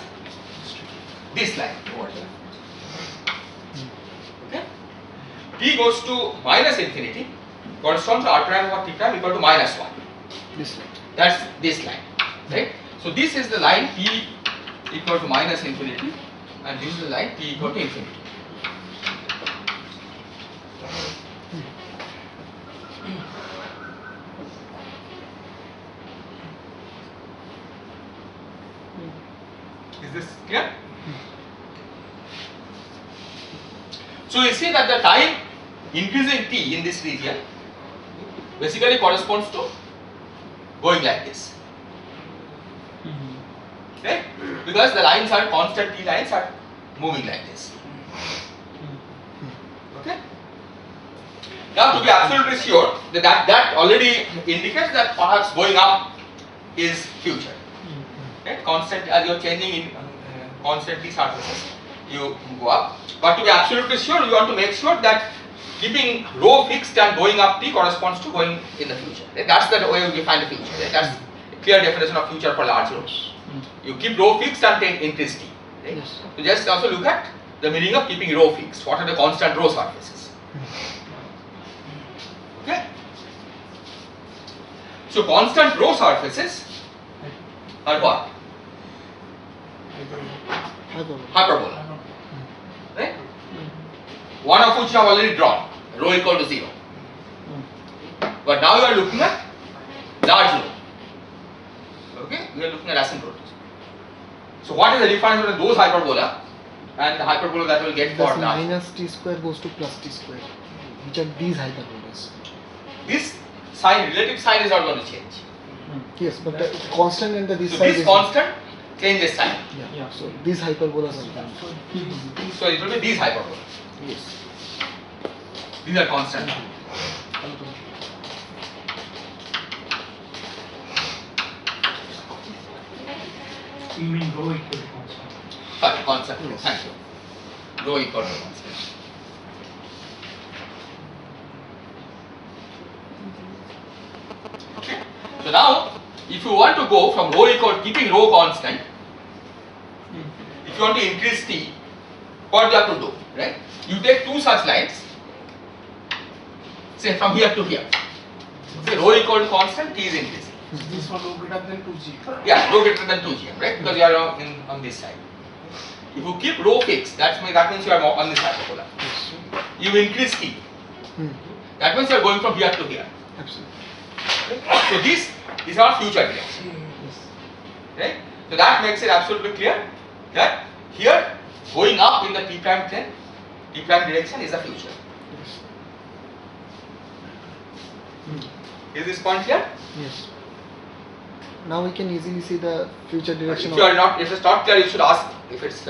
this line over here. Okay. T goes to minus infinity corresponds to r prime over t prime equal to minus 1. This line. That's this line. Right. So this is the line t equal to minus infinity, and this is the line t equal to infinity. Is this clear? So you see that the time increasing t in this region basically corresponds to going like this. Right? Because the lines are constant, t lines are moving like this. Okay? Now to be absolutely sure that already indicates that perhaps going up is future. Right? Constant, as you are changing in constantly surfaces, you go up. But to be absolutely sure, you want to make sure that keeping rho fixed and going up t corresponds to going in the future. Right? That's the way we define the future. Right? That's a clear definition of future for large rho's. You keep rho fixed and increase t. Right? Yes. So just also look at the meaning of keeping rho fixed. What are the constant rho surfaces? Okay. So constant rho surfaces are what? Hyperbola. Right? One of which I have already drawn, rho equal to 0. But now you are looking at large rho. Okay? We are looking at asymptotes. So what is the difference between those hyperbola and the hyperbola that will get for This large? minus t square goes to plus t square, which are these hyperbolas. This sign, relative sign is not going to change. Yes, but the constant and the this So side this is constant changes sign. Yeah. So these hyperbolas are done. So it will be these hyperbola. Yes. These are constant. You mean rho equal to constant? Sorry, constant. Yes. Thank you. Rho equal to constant. Okay. So now, if you want to go from rho equal, keeping rho constant, if you want to increase t, what do you have to do? Right? You take two such lines, say from here to here. Say rho equal to constant, t is increasing. This one rho greater than 2g. Yeah, rho greater than 2gm, right? Because you are on this side. If you keep rho fixed, that means you are on this hyperbola. Yes. You increase t. Hmm. That means you are going from here to here. Absolutely. So this is our future direction. Yes. Right? So that makes it absolutely clear that here going up in the t prime plane, t prime direction is the future. Yes. Is this point clear? Yes. Now we can easily see the future direction If you are not, if it's not clear, you should ask if it's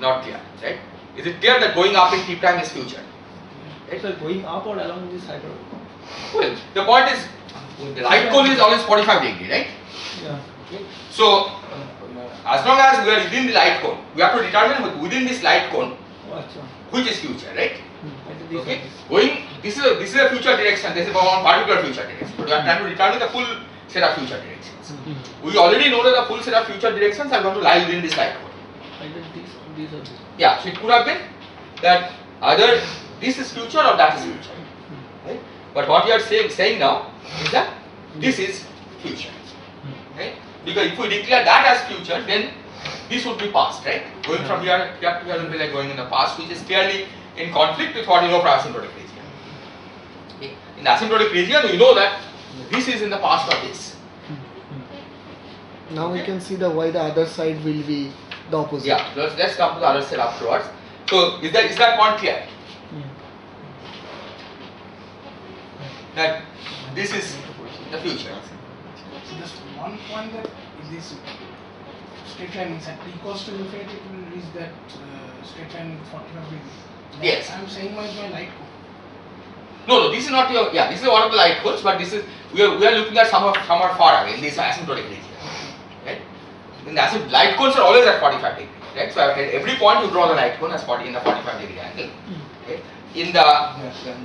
not clear, right? Is it clear that going up in t prime is future? Right? So going up or along this hyperbola? Well, the point is the light cone is always 45 degree, right? Yeah. So as long as we are within the light cone, we have to determine within this light cone Oh, acha. which is future, right? And this Okay. is Going, this is a future direction. This is one particular future direction. But we are trying to determine the full set of future directions. We already know that the full set of future directions are going to lie within this light cone. either these or this. Yeah, so it could have been that either this is future or that is future, right? But what we are saying now is that this is future, right? Because if we declare that as future, then this would be past, right? Going from here to here will be like going in the past, which is clearly in conflict with what you know from asymptotic region. Okay. In the asymptotic region, we know that this is in the past of this. Now we can see the why the other side will be the opposite. Yeah, let's come to the other side afterwards. So is that point clear? That this is the future. So just one point that if this straight line is at t equals to infinity, it will reach that straight line 45 degrees. Yes. I'm saying my light cone. No, this is not your. Yeah, this is one of the light cones, but this is we are looking at somewhat far away in this asymptotic region, right? In the light cones are always at 45 degree, right? So at every point you draw the light cone as 40 in the 45 degree angle. Okay? In the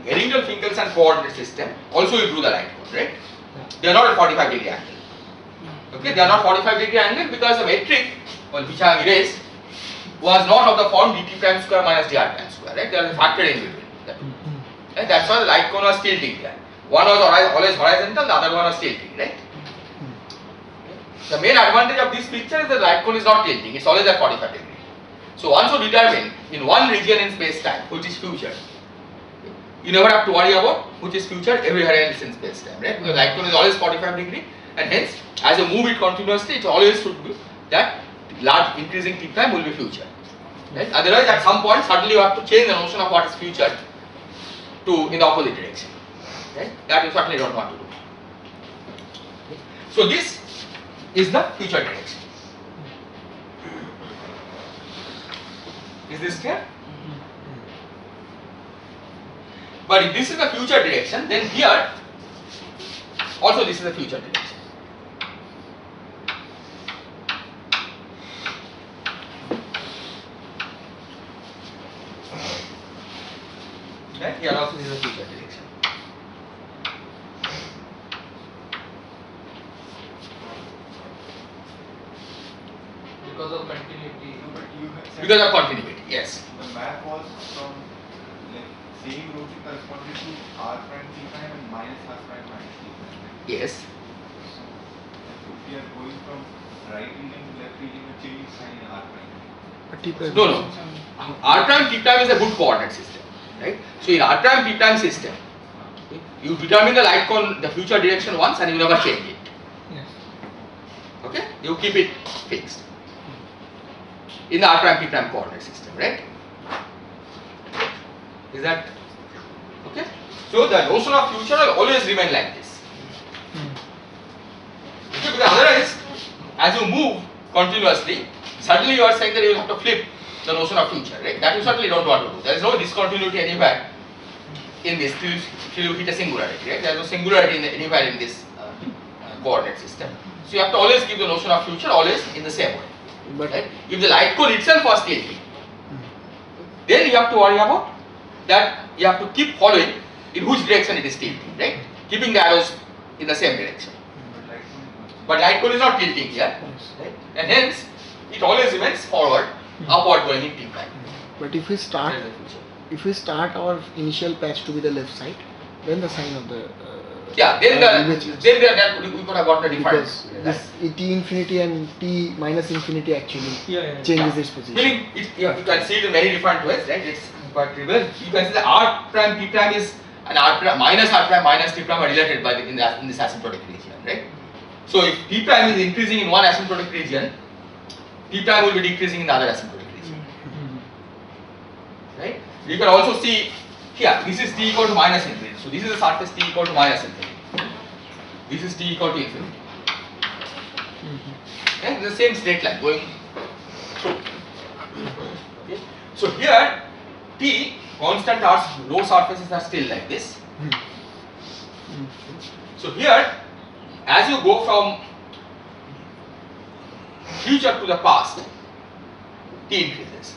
Eddington-Finkelson coordinate system, also you drew the light cone, right? They are not at 45 degree angle. Okay, they are not 45 degree angle because the metric, well, which I have erased, was not of the form dt prime square minus dr prime square, right? There is a factor in between. And that's why the light cone was tilting here. One was always horizontal, the other one was tilting, right? The main advantage of this picture is that the light cone is not tilting, it's always at 45 degree. So once you determine in one region in space time, which is future, you never have to worry about which is future everywhere else in space time, right? Because light cone is always 45 degree, and hence as you move it continuously, it always should be that large increasing t prime will be future. Right? Otherwise, at some point, suddenly you have to change the notion of what is future to in the opposite direction. Right? That you certainly don't want to do. Okay. So this is the future direction. Is this clear? But if this is the future direction, then here also this is the future direction. Right? Here also this is the future direction. Because of continuity. But you have said Because of continuity, yes. the map was from like same rotation corresponded to r prime t prime and minus r prime minus t prime. Right? Yes. So if we are going from right region to left region, we change sign in r prime. T prime. No, no. R prime t prime is a good coordinate system, right? So in R prime t prime system, you determine the light cone, the future direction once, and you never change it. Yes. Okay? You keep it fixed in the R prime t prime coordinate system, right? Is that okay? So the notion of future will always remain like this. Okay, because otherwise, as you move continuously, suddenly you are saying that you will have to flip the notion of future, right? That you certainly don't want to do. There is no discontinuity anywhere in this till you hit a singularity, right? There is no singularity anywhere in this coordinate system. So you have to always keep the notion of future always in the same way. But Right? If the light cone itself was tilting, then you have to worry about that you have to keep following in which direction it is tilting, right? Keeping the arrows in the same direction. But But light cone is not. light cone is not tilting here, right? And hence it always remains forward, upward going in t prime. but if we start That is the future. if we start our initial patch to be the left side, then the sign of the Yeah, then LHS. we could have gotten a different. Because this T infinity and T minus infinity actually Yeah. changes its position. Meaning, you can see it in very different ways, right? It's quite trivial. You can see that R prime P prime is and R prime minus T prime are related by in this asymptotic region, right? So if P prime is increasing in one asymptotic region, P prime will be decreasing in the other asymptotic region, right? You can also see here, this is T equal to minus infinity. So this is the surface T equal to minus infinity. This is T equal to infinity. Okay? The same straight line going through. Okay? So here T constant row surfaces are still like this. So here, as you go from future to the past, T increases.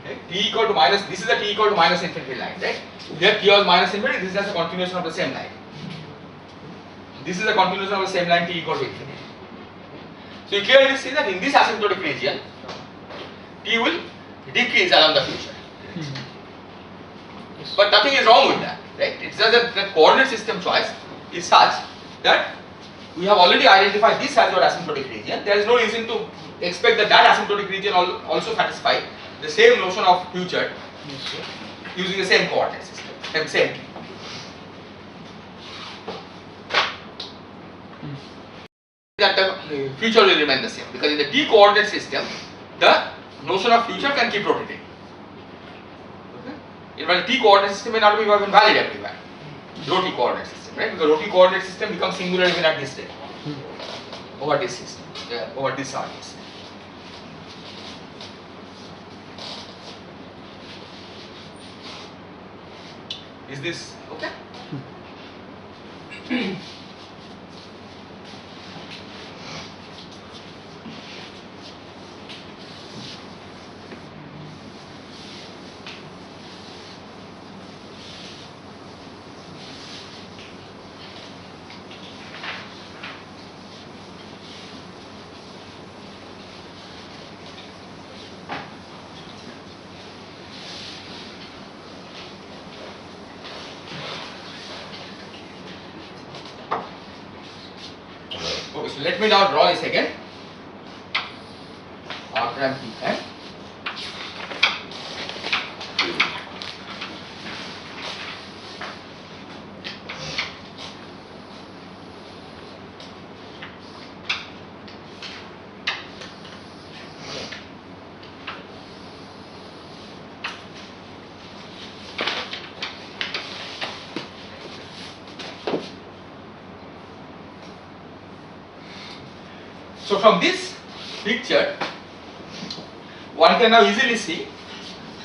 Okay? T equal to minus, this is the T equal to minus infinity line, right? Here T was minus infinity, this is just a continuation of the same line. This is a continuation of the same line, T equal to infinity. So you clearly see that in this asymptotic region, T will decrease along the future. But nothing is wrong with that, right? It's just that the coordinate system choice is such that we have already identified this as your asymptotic region. There is no reason to expect that asymptotic region also satisfy the same notion of future using the same coordinate system, same T. That the future will remain the same, because in the T coordinate system, the notion of future can keep rotating. In fact, the T coordinate system may not be even valid everywhere. Rho T coordinate system, right? Because rho T coordinate system becomes singular even at this state, over this system, over this surface. Is this okay? Okay, so let me now draw this again. R prime P prime. So from this picture, one can now easily see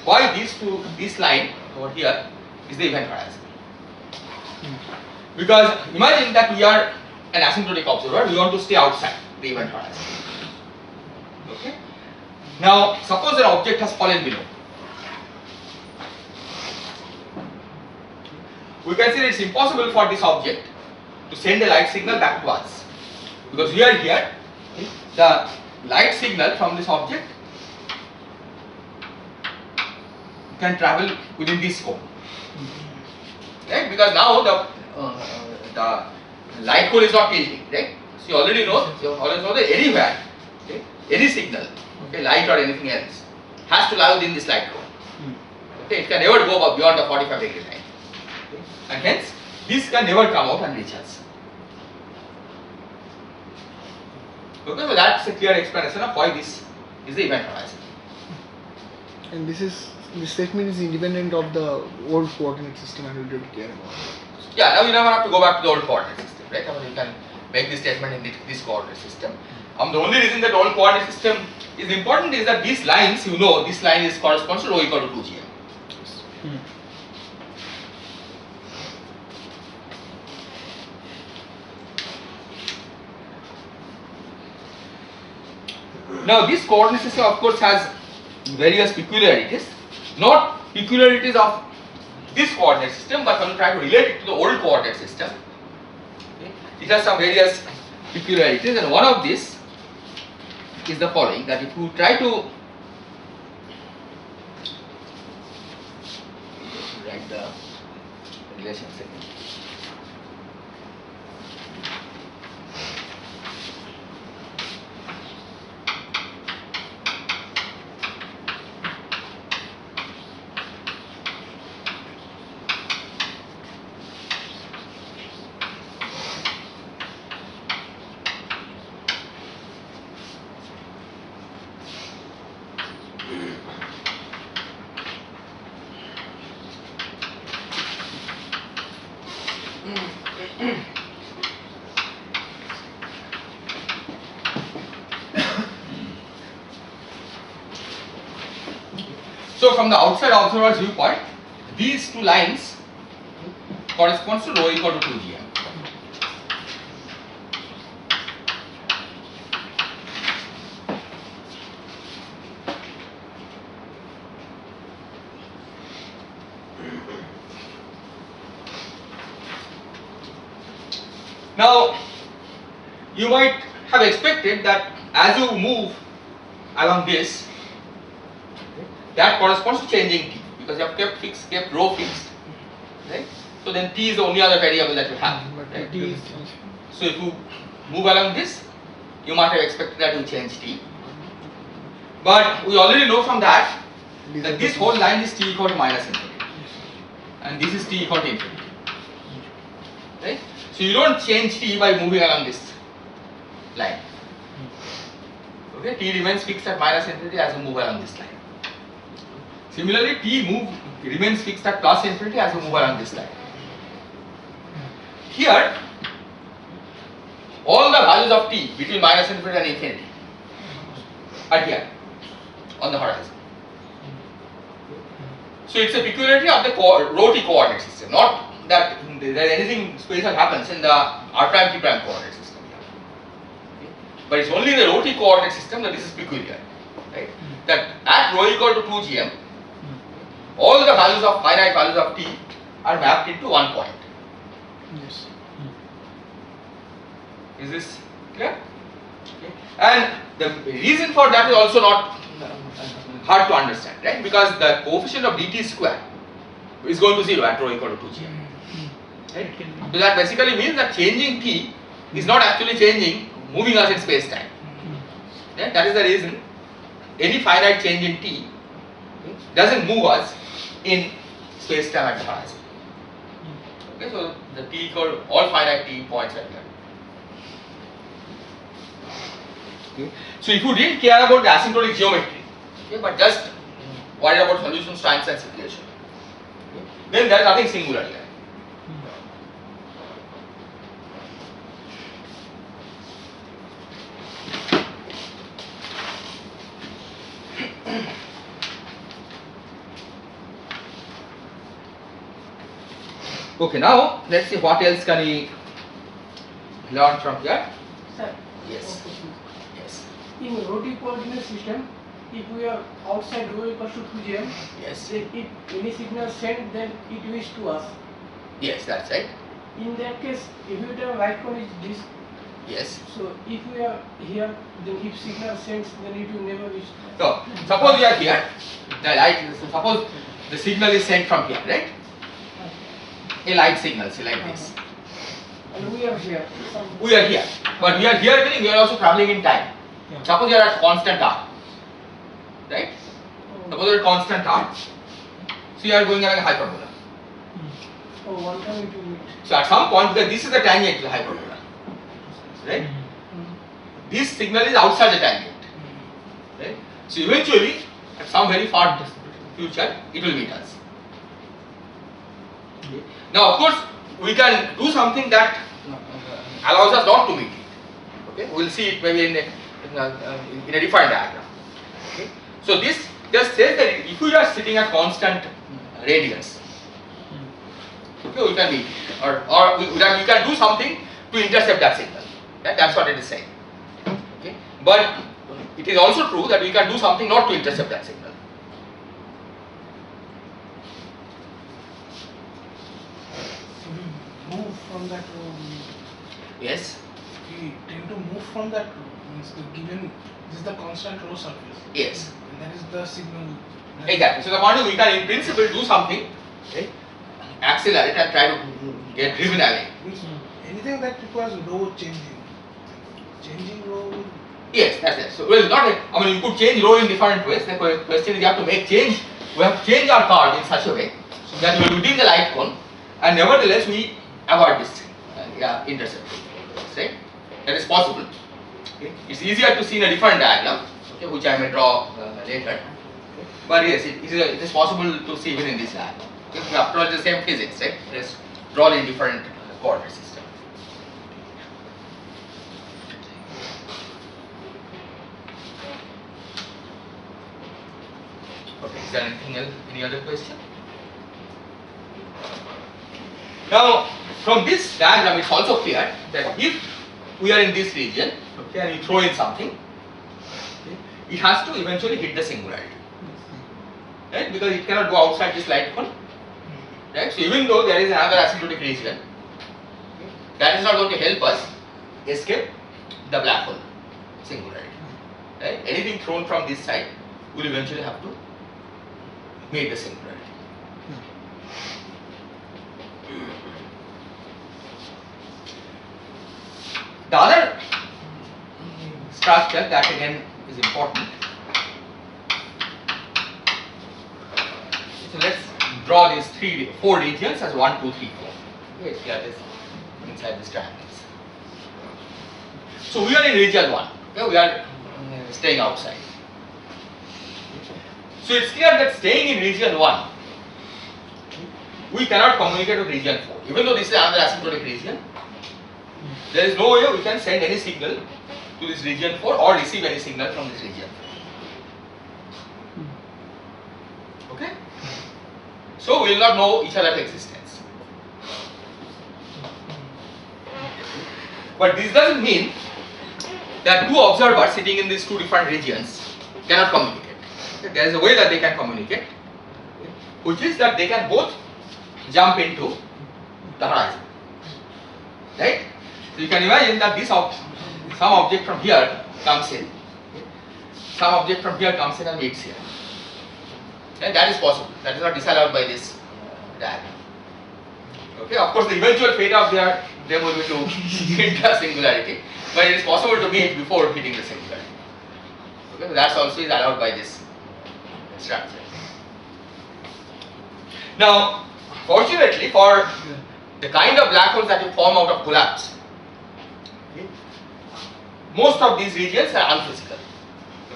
why this line over here is the event horizon. Because imagine that we are an asymptotic observer, we want to stay outside the event horizon. Okay? Now suppose an object has fallen below. We can say it's impossible for this object to send a light signal back to us, because we are here. The light signal from this object can travel within this cone, right? Because now the light cone is not tilting, right? So you already know that anywhere, okay, any signal, okay, light or anything else, has to lie within this light cone. Okay, it can never go beyond the 45-degree line, okay? And hence this can never come out and reach us. Okay, so that's a clear explanation of why this is the event horizon. And this statement is independent of the old coordinate system, and we don't care about it. Yeah, now you never have to go back to the old coordinate system, right? I mean, you can make this statement in this coordinate system. The only reason that old coordinate system is important is that these lines, you know, this line is corresponds to rho equal to 2gm. Now this coordinate system of course has various peculiarities, not peculiarities of this coordinate system, but when you try to relate it to the old coordinate system, okay, it has some various peculiarities, and one of these is the following, that if you try to write the relations again. So from the outside observer's viewpoint, these two lines corresponds to rho equal to 2gm. Now, you might have expected that as you move along this, that corresponds to changing t, because you have kept rho fixed, right? So then t is the only other variable that you have, right? So if you move along this, you might have expected that you change t. But we already know from that this whole line is t equal to minus infinity, and this is t equal to infinity, right? So you don't change t by moving along this line. Okay, t remains fixed at minus infinity as you move along this line. Similarly, t remains fixed at plus infinity as you move along this line. Here, all the values of t between minus infinity and infinity are here on the horizon. So it's a peculiarity of the rho t coordinate system, not that there anything special happens in the r prime t prime coordinate system. Okay. But it's only in the rho t coordinate system that this is peculiar, right? That at rho equal to 2gm, all the values of finite values of t are mapped into one point. Yes. Is this clear? Okay. And the reason for that is also not hard to understand, right? Because the coefficient of dt square is going to 0 at rho equal to 2gm. Right? So that basically means that changing t is not actually changing, moving us in space time. Right? That is the reason any finite change in t doesn't move us in space time at the horizon. Okay, so the t equal all finite t points are here. Okay. So if you didn't care about the asymptotic geometry, okay, but just worried about solutions, times and situation, okay, then there is nothing singular here. Okay, now let's see what else can we learn from here. Sir, Yes. one question. Yes. In rho t coordinate system, if we are outside rho equals to 2gm, Yes. then if any signal sent, then it reaches to us. Yes, that's right. In that case, if you tell right cone is this, Yes. so if we are here, then if signal sends, then it will never reach. So suppose we are here, the light. Suppose the signal is sent from here, right? A light signal, say like this. And we are here. We are here, but we are here meaning we are also traveling in time. Yeah. Suppose you are at constant r, right? Suppose you are at constant r, so you are going along a hyperbola. Oh, one time it will meet. So at some point, because this is the tangent to the hyperbola, right? This signal is outside the tangent, right? So eventually, at some very far future, it will meet us. Now, of course, we can do something that allows us not to meet it. Okay, we will see it maybe in a different diagram. Okay, so this just says that if we are sitting at constant radius, okay, we can meet it, or we can do something to intercept that signal. Right? That's what it is saying. Okay, but it is also true that we can do something not to intercept that signal. Move from that row. Yes. We tend to move from that row. Means the given this is the constant row surface. Yes. And that is the signal. Exactly. So the point is, we can in principle do something, okay, accelerate and try to get driven away. Means anything that requires row changing. Changing row. Yes, that's it. So well, not. I mean, you could change rho in different ways. The question is, you have to make change. We have to change our curve in such a way that we are within the light cone, and nevertheless we avoid this intercept. Right? That is possible. Okay? It's easier to see in a different diagram, okay, which I may draw later. But yes, it is possible to see even in this diagram. Okay? After all, it's the same physics, right? It is drawn in different coordinate system. Okay, is there anything else? Any other question? Now, from this diagram, it's also clear that if we are in this region, okay, and you throw in something, okay, it has to eventually hit the singularity, right? Because it cannot go outside this light cone, right? So even though there is another asymptotic region, okay, that is not going to help us escape the black hole singularity, right? Anything thrown from this side will eventually have to meet the singularity. The other structure that again is important. So let's draw these four regions as 1, 2, 3, 4. Okay, here this inside this triangles. So we are in region 1. Okay, we are staying outside. So it's clear that staying in region 1, we cannot communicate with region 4. Even though this is another asymptotic region, there is no way we can send any signal to this region 4 or receive any signal from this region 4. Okay? So we will not know each other's existence. But this doesn't mean that two observers sitting in these two different regions cannot communicate. Okay? There is a way that they can communicate, which is that they can both jump into the horizon. Right? So you can imagine that this some object from here comes in, some object from here comes in and meets here. And that is possible. That is not disallowed by this diagram. Okay, of course the eventual fate of them will be to hit the singularity, but it is possible to meet before hitting the singularity. Okay, so that also is allowed by this structure. Now, fortunately for the kind of black holes that you form out of collapse, most of these regions are unphysical.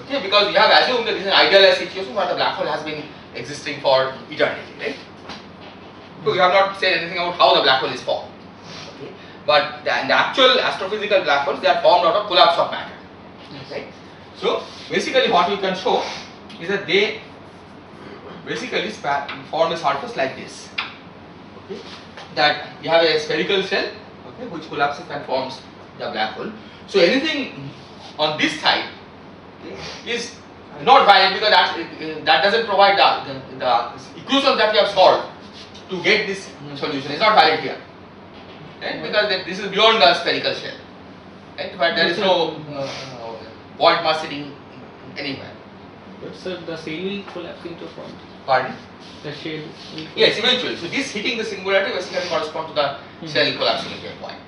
Okay, because we have assumed that this is an idealized situation where the black hole has been existing for eternity, right? So we have not said anything about how the black hole is formed. Okay, but the actual astrophysical black holes, they are formed out of collapse of matter. Right? So basically, what we can show is that they basically form a surface like this. Okay, that you have a spherical shell, okay, which collapses and forms the black hole. So anything on this side, okay, is not valid because that doesn't provide the equation that we have solved to get this solution. Is not valid here, right? Because this is beyond the spherical shell, right? But there is no point mass sitting anywhere. But sir, the shell will collapse into a point. Pardon? The shell will Yes, eventually. So this hitting the singularity basically corresponds to the shell collapsing into a point.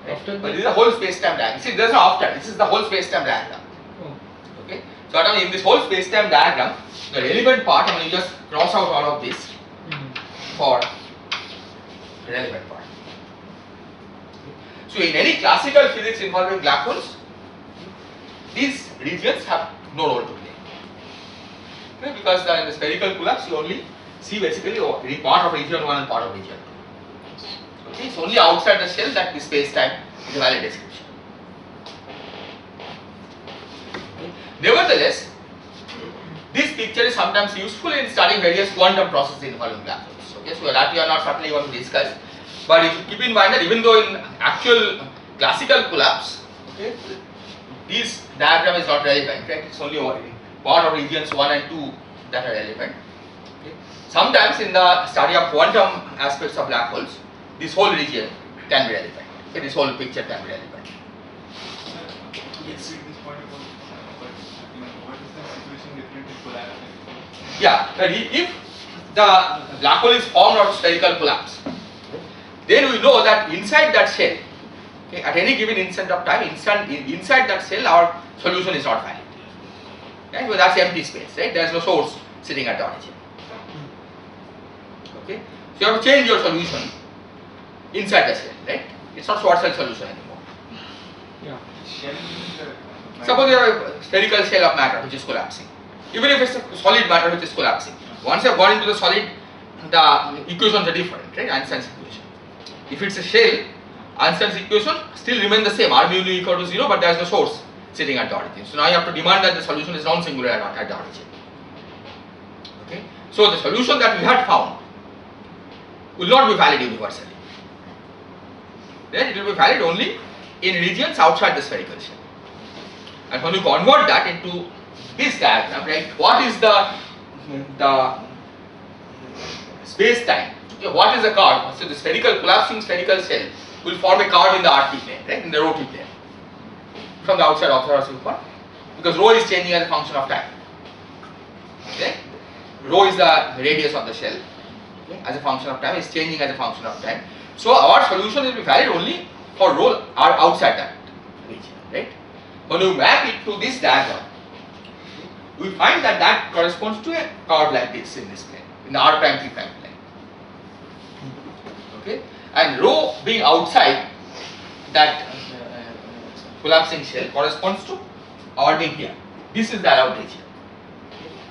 Right? After But that- this is a whole space-time diagram. See, there is no after. This is the whole space-time diagram. Oh. Okay. So in this whole space-time diagram, the relevant part, I mean, you just cross out all of this for relevant part. So in any classical physics involving black holes, these regions have no role to play. Okay, because in the spherical collapse, you only see basically part of region 1 and part of region 2. Okay, it's only outside the shell that the space-time is a valid description. Okay. Nevertheless, this picture is sometimes useful in studying various quantum processes involving black holes. Okay, so that we are not certainly going to discuss, but you should keep in mind that even though in actual classical collapse, okay, this diagram is not relevant, right? It's only part of regions 1 and 2 that are relevant. Okay. Sometimes in the study of quantum aspects of black holes, this whole region can be relevant. Okay, this whole picture can be relevant. Yes. This point about, but what is the situation different in collapse? Yeah, but if the black hole is formed out of spherical collapse, then we know that inside that shell, okay, at any given instant of time, inside that shell, our solution is not valid. Right? Because that's empty space, right? There is no source sitting at the origin. Okay, so you have to change your solution inside the shell, right? It's not Schwarzschild solution anymore. Yeah. Shell means the Suppose you have a spherical shell of matter which is collapsing. Even if it's a solid matter which is collapsing, once you have gone into the solid, the equations are different, right? Einstein's equation. If it's a shell, Einstein's equation still remain the same, R mu nu equal to 0, but there is no source sitting at the origin. So now you have to demand that the solution is non-singular at the origin. Okay. So the solution that we had found will not be valid universally. Then it will be valid only in regions outside the spherical shell. And when you convert that into this diagram, right, what is the space time? What is the curve? So the spherical, collapsing spherical shell will form a curve in the RT plane, right, in the rho t plane from the outside observer's viewpoint, because rho is changing as a function of time. Okay, rho is the radius of the shell, okay, as a function of time, is changing as a function of time. So our solution will be valid only for rho are outside that region, right? When you map it to this diagram, we find that that corresponds to a curve like this in this plane, in the R prime T prime plane. Okay, and rho being outside that collapsing shell corresponds to our being here. This is the allowed region.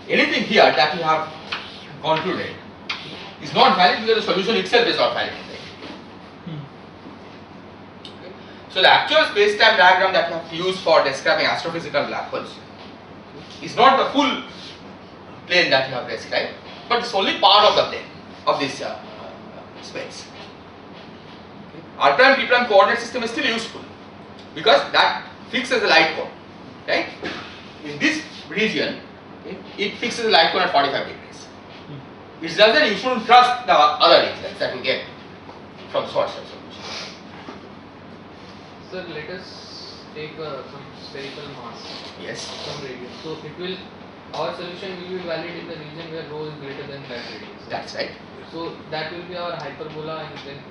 Anything here that you have concluded is not valid because the solution itself is not valid. Okay. So the actual space-time diagram that you have to use for describing astrophysical black holes is not the full plane that you have described, but it's only part of the plane of this space. R prime T prime coordinate system is still useful because that fixes the light cone, right? In this region, it fixes the light cone at 45 degrees. It does that you shouldn't trust the other regions that you get from Schwarzschild solution. Sir, let us take some spherical mass, Yes. some radius. So it will, our solution will be valid in the region where rho is greater than that radius. That's right. So that will be our hyperbola and then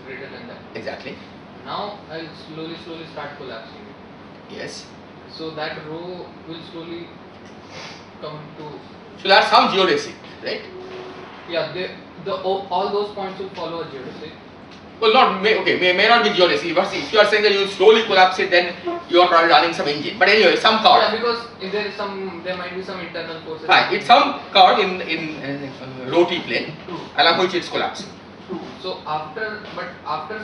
greater than that. Exactly. Now I'll slowly start collapsing it. Yes. So that rho will slowly come to, So that's some geodesic, right? yeah, all those points will follow a geodesic. Well, may not be geodesic. If you are saying that you slowly collapse it, then you are probably running some engine. But anyway, some Yeah, curve. because if there might be some internal forces. Fine. It's some curve in rho t plane along which it's collapsing. So after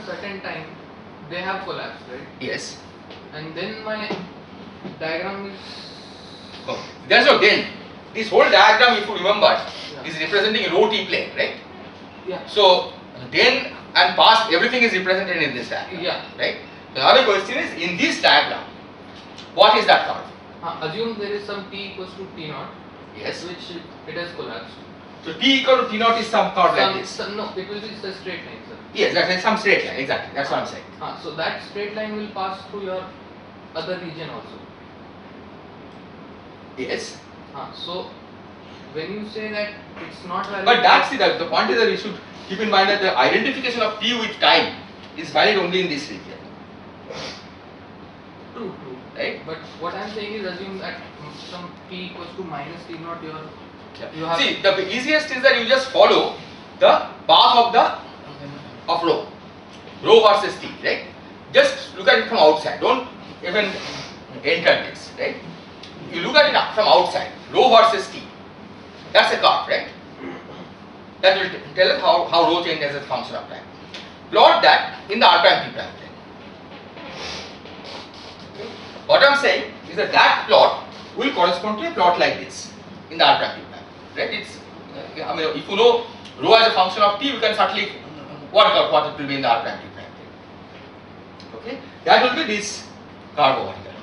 certain time, they have collapsed, right? Yes. And then my diagram is, Oh, there's no then. This whole diagram, if you remember, Yeah. is representing a rho t plane, right? yeah, So then and past, everything is represented in this diagram, yeah. right? The other question is, in this diagram, what is that curve? Assume there is some t equals to t naught, Yes. which it has collapsed. So t equal to t naught is some curve like this. No, it will be a straight line, sir. Yes, that's some straight line. Exactly. That's what I'm saying. So that straight line will pass through your other region also. Yes. So when you say that it's not valid, But that's the point is that you should keep in mind that the identification of t with time is valid only in this region, true. right? But what I'm saying is assume that some t equals to minus t naught, you Yeah. have. See, the easiest is that you just follow the path of rho versus t, right? Just look at it from outside. Don't even enter this, right? You look at it from outside, rho versus t. That's a curve, right? That will tell us how rho changes as a function of time. Plot that in the R prime T prime plane. Okay. What I'm saying is that that plot will correspond to a plot like this in the R prime T prime, right? It's I mean, if you know rho as a function of t, we can certainly work out what it will be in the R prime T prime plane. Okay, that will be this curve over here.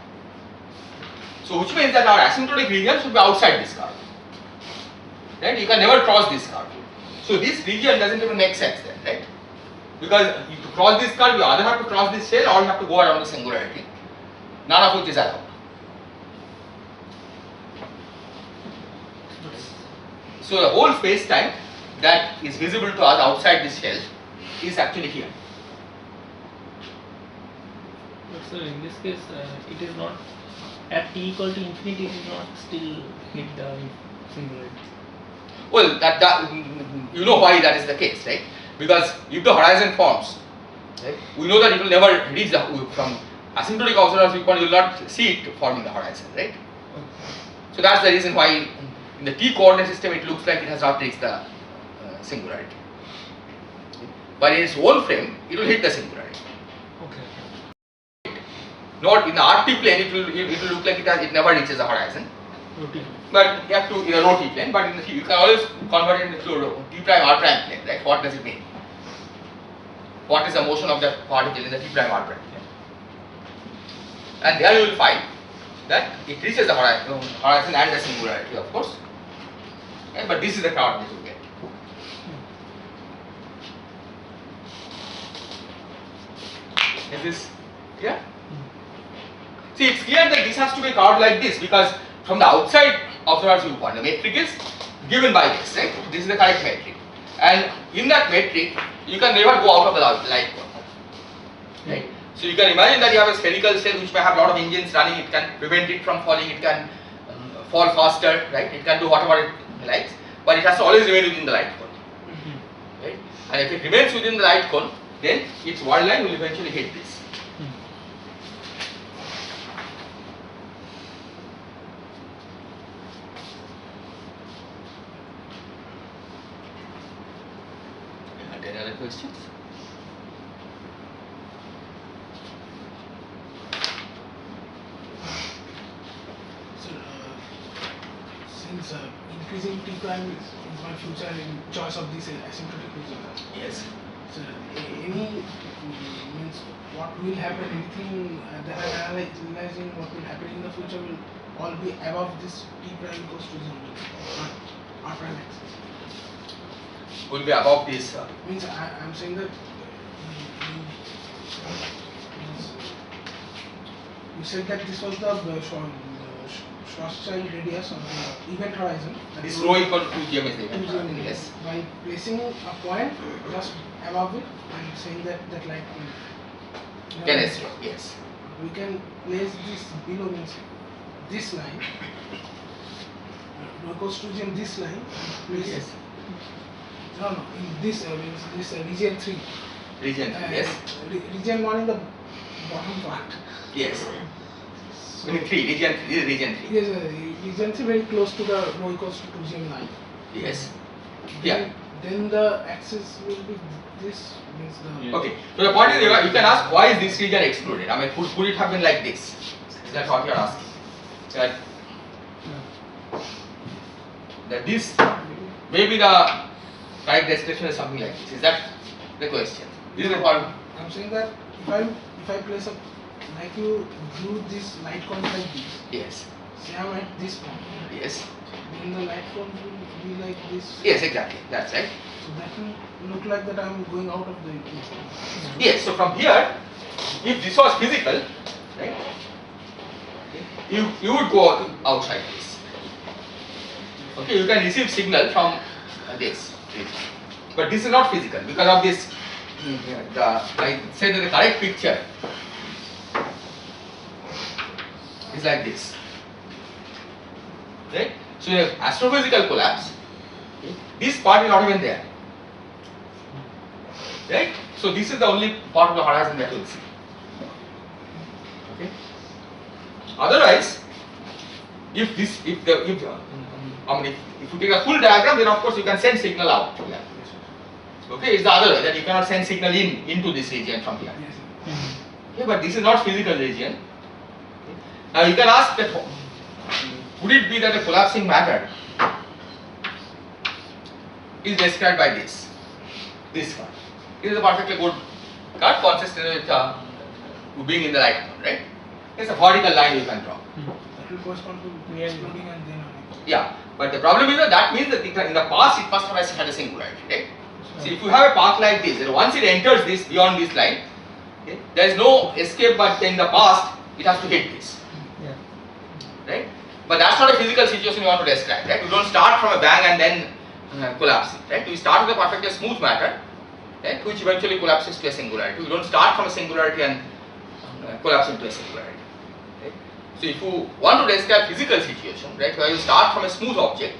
So which means that our asymptotic region should be outside this curve. Right? You can never cross this curve. So this region doesn't even make sense then, right? Because to cross this curve, you either have to cross this shell or you have to go around the singularity. None of which is allowed. So the whole space-time that is visible to us outside this shell is actually here. But sir, in this case, it is not at t equal to infinity. It is not still hit the singularity. Well, that you know why that is the case, right? Because if the horizon forms, right, we know that it will never reach the from asymptotic observer's viewpoint. You will not see it forming the horizon, right? So that's the reason why in the t coordinate system it looks like it has not reached the singularity. but in its own frame, it will hit the singularity. Okay. Not in the RT plane, it will look like it never reaches the horizon. Routine. But you have to in a rho t plane. But in the, you can always convert it into a t prime r prime plane, right? What does it mean? What is the motion of that particle in the t prime r prime plane? And there you will find that it reaches the horizon and the singularity, of course. Okay, but this is the curve that you get. Is this clear? See, it's clear that this has to be carved like this because from the outside observer's viewpoint, the metric is given by this, right? This is the correct metric. And in that metric, you can never go out of the light cone, right? So you can imagine that you have a spherical cell which may have a lot of engines running, it can prevent it from falling, it can fall faster, right? It can do whatever it likes, but it has to always remain within the light cone, right? And if it remains within the light cone, then its world line will eventually hit this. Any other questions? So, since increasing t prime is my future in choice of this asymptotic region, Yes. so any means what will happen, anything that I am analyzing what will happen in the future will all be above this t prime equals to 0, not r prime axis. Will be above this. Means I am saying that you said that this was the Schwarzschild radius of the event horizon. This rho equal to 2gm is the event 2gm. horizon. Yes. By placing a point just above it and saying that light will. 10s rho. Yes. We can place this below, means this line. Rho equals 2gm, this line. Place Yes. No, in this means this region 3. Region. Yes. Region 1 in the bottom part. Yes. So, Region 3. Region 3. This is region 3. yes, region 3 very close to the rho equals to 2gm line. Yes. Yeah. Then the axis will be this, means the. Okay. So the point is, you can ask why is this region excluded? I mean, could it have been like this? Is that what you are asking? That this maybe the correct description is something like this. Is that the question? This is the point. I'm saying that if I place a, like you drew this light cone like this, Yes. say I'm at this point, Yes. then the light cone will be like this. Yes. Exactly. That's right. So that will look like that I'm going out of the equation. Yes. So from here, if this was physical, right? You would go outside this. Okay. You can receive signal from this. But this is not physical because of this. I say that the correct picture is like this, right? So you have astrophysical collapse. This part is not even there, right? So this is the only part of the horizon that you will see. Okay. Otherwise, if you take a full diagram, then of course you can send signal out. Yeah. Okay, it's the other way that you cannot send signal into this region from here. Yes. Okay, but this is not physical region. Now you can ask that would it be that a collapsing matter is described by this curve. This is a perfectly good curve consistent with being in the right mode, right? It's a vertical line you can draw. That will correspond to Yeah. exploding and then Yeah, but the problem is that means that in the past it must have had a singularity, right? See, if you have a path like this, then once it enters this beyond this line, okay, there is no escape, but in the past it has to hit this, Yeah. right? But that's not a physical situation you want to describe, right? You don't start from a bang and then collapse it, right? You start with a perfectly smooth matter, right, which eventually collapses to a singularity. You don't start from a singularity and collapse into a singularity. Right? So if you want to describe physical situation, right, where you start from a smooth object,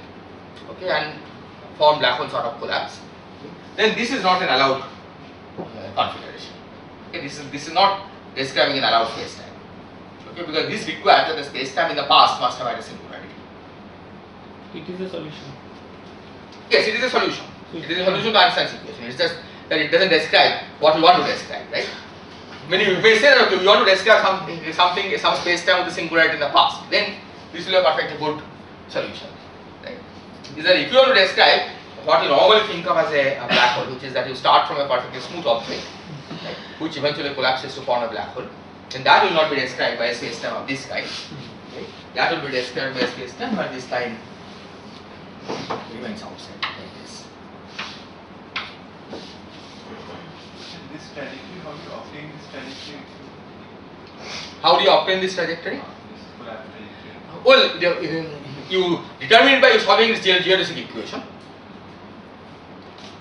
okay, and form black hole sort of collapse, then this is not an allowed configuration. Okay, this is not describing an allowed space-time. Okay, because this requires that the space-time in the past must have had a singularity. It is a solution. Yes, it is a solution. It is a solution to Einstein's equation. It's just that it doesn't describe what we want to describe, right? When you say that okay, we want to describe some space-time with the singularity in the past, then this will be a perfectly good solution, right? Is that if you want to describe what you normally think of as a black hole, which is that you start from a perfectly smooth object, right, which eventually collapses to form a black hole, then that will not be described by a space-time of this kind. Right? That will be described by a space-time, but this time remains outside like this. This trajectory, how do you obtain this trajectory? How do you obtain this trajectory? This collapse trajectory. Well, you determine it by solving this geodesic equation.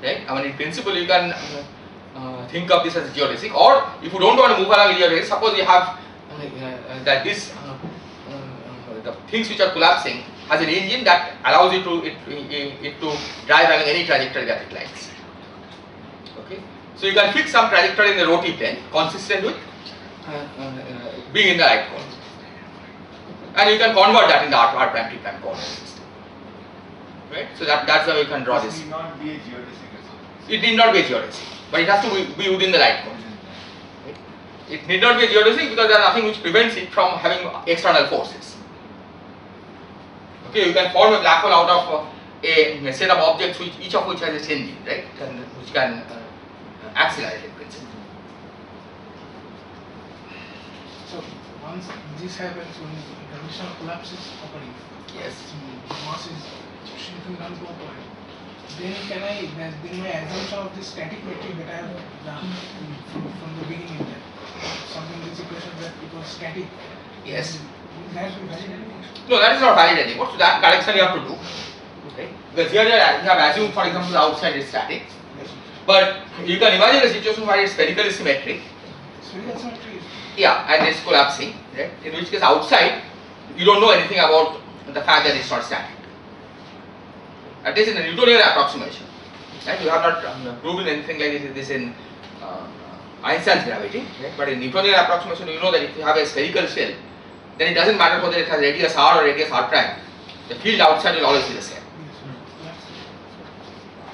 Right? I mean, in principle, you can think of this as geodesic, or if you don't want to move along geodesic, suppose you have that this the things which are collapsing has an engine that allows it to drive along any trajectory that it likes. Okay, so you can fix some trajectory in the rotary plane consistent with being in the right coordinate, and you can convert that in the r prime t prime coordinate system. Right, so that's how you can draw this. It need not be a geodesic result. It need not be a geodesic, but it has to be within the right coordinate. Right? It need not be a geodesic because there is nothing which prevents it from having external forces. Okay, you can form a black hole out of a set of objects which each of which has its engine, right? And which can accelerate in principle. So once this happens, when the gravitational collapse is occurring, Yes. mass is shrinking down to a point, then then my assumption of this static metric that I have done from the beginning, that something this equation that it was static. Yes. Will that be valid anymore? No, that is not valid anymore. So that correction you have to do. Okay. Because here you have assumed, for example, the outside is static. Yes. But you can imagine a situation where it's spherically symmetric. Spherical symmetry is Yeah, and it's collapsing, right? In which case outside you don't know anything about the fact that it's not static. At least in a Newtonian approximation, right? You have not proven anything like this in Einstein's gravity, right? But in Newtonian approximation, you know that if you have a spherical shell, then it doesn't matter whether it has radius r or radius r prime. The field outside will always be the same.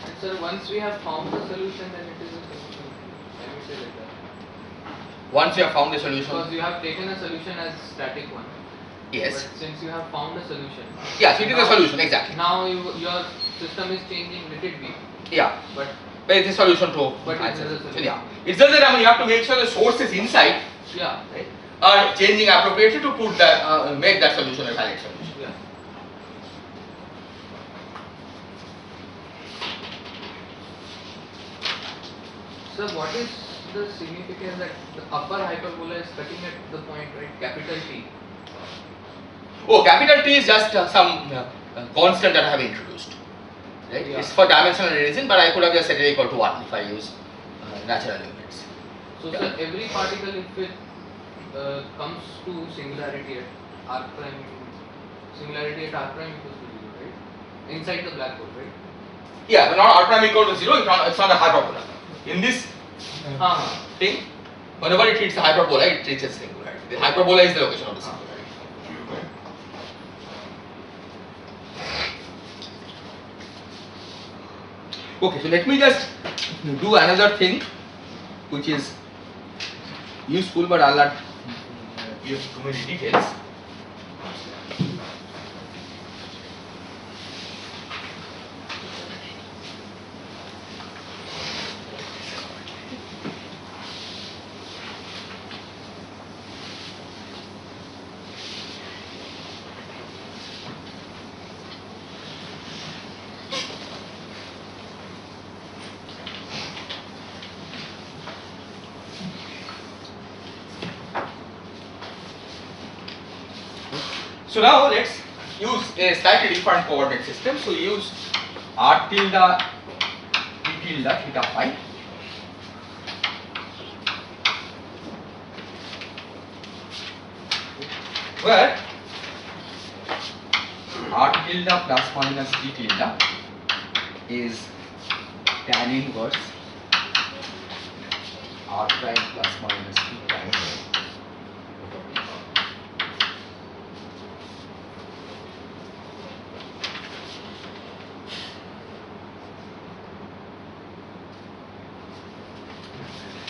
And sir, once we have found the solution, then it is a solution. Can we say like that? Once you have found the solution, Because you have taken a solution as static one. yes, But since you have found a solution. yeah, so it is a solution exactly. Now your system is changing, let it be. Yeah, But but it's a solution to But it is answer. a So solution. yeah, it's just that I mean you have to make sure the sources inside yeah, right, are changing appropriately to put that make that solution a valid solution. yeah. So what is the significance that the upper hyperbola is cutting at the point, right, capital T? Oh, capital T is just some constant that I have introduced. Right? Yeah. It's for dimensional reason, but I could have just set it equal to 1 if I use natural units. So Yeah. sir, every particle if it comes to singularity at r prime, singularity at r prime equals to 0, right? Inside the black hole, right? Yeah, but not r prime equal to 0, it's not a hyperbola. In this thing, whenever it hits the hyperbola, it reaches singularity. The hyperbola is the location of the singularity. Okay, so let me just do another thing which is useful, but I'll not give too many details. So now let's use a slightly different coordinate system. So use r tilde d tilde theta phi. Where r tilde plus minus d tilde is tan inverse r prime plus minus d prime.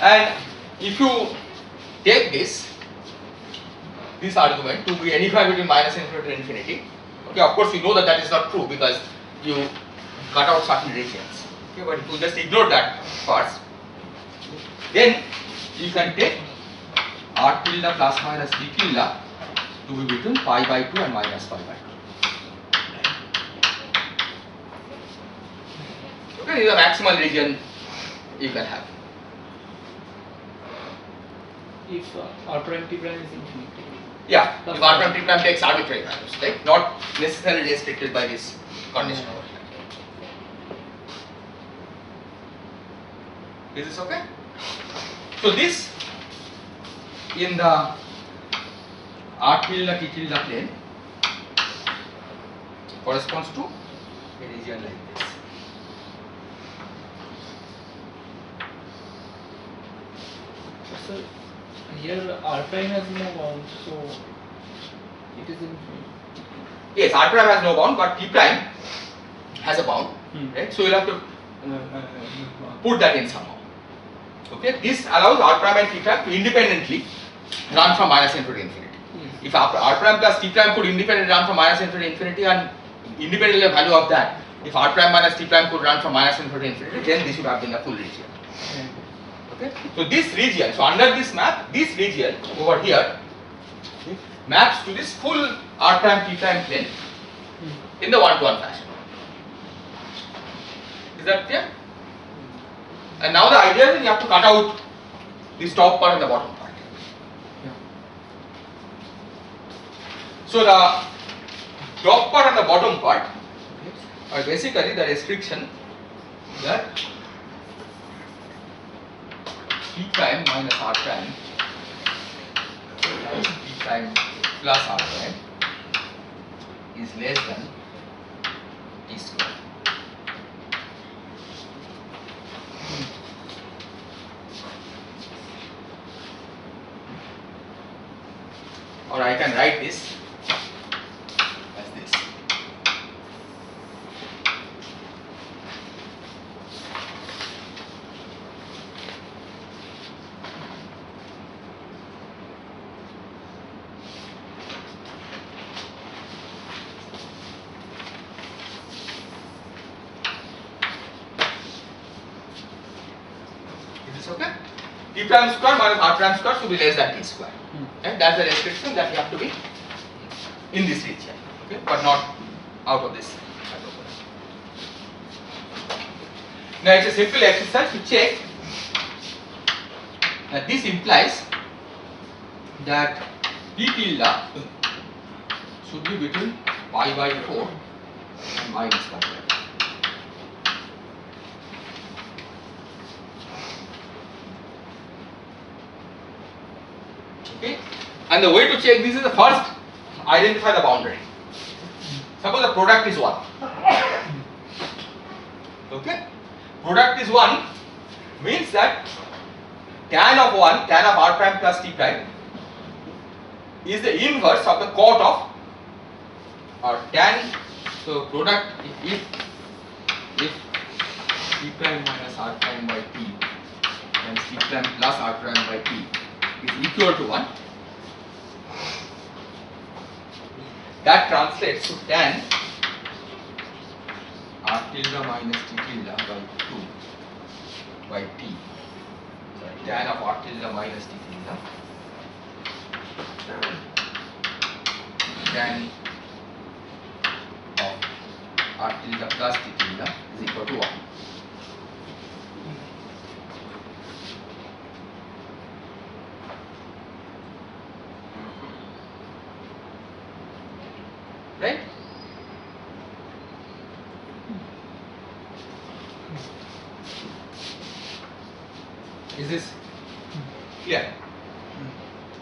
And if you take this argument to be anything between minus infinity to infinity, okay, of course you know that that is not true because you cut out certain regions. Okay, but if you just ignore that first, then you can take r tilde plus minus d tilde to be between pi by 2 and minus pi by 2. Okay, this is the maximal region you can have. If r prime t prime is infinity. Yeah, if r prime t prime takes arbitrary values, right? Not necessarily restricted by this condition over here. Is this okay? So this in the r tilde t tilde plane corresponds to a region like this. So here r prime has no bound, so it is infinite. Yes, r prime has no bound, but t prime has a bound, right? So you'll have to put that in somehow. Okay, this allows r prime and t prime to independently run from minus infinity to infinity. If r prime plus t prime could independently run from minus infinity to infinity and independently the value of that, if r prime minus t prime could run from minus infinity to infinity, then this would have been a full region. Okay, so this region, so under this map, this region over here maps to this full r prime t prime plane in the one-to-one fashion. Is that clear? And now the idea is you have to cut out this top part and the bottom part. So the top part and the bottom part are basically the restriction that t prime minus r prime plus t prime plus r prime is less than t square. Or I can write this as this. Is this okay? T prime square minus r prime square should be less than t square. And that's the restriction that you have to be in this region, okay, but not out of this. Now it's a simple exercise to check that this implies that t tilde should be between pi by 4 and minus pi by 4. Okay, and the way to check this is the first identify the boundary. Suppose the product is 1. Okay, product is 1 means that tan of r prime plus t prime is the inverse of the cot of or tan. So product if t prime minus r prime by t and t prime plus r prime by t is equal to 1, that translates to tan r tilde minus t tilde by 2 by t. Sorry, tan of r tilde minus t tilde tan of r tilde plus t tilde is equal to 1. Right? Is this clear?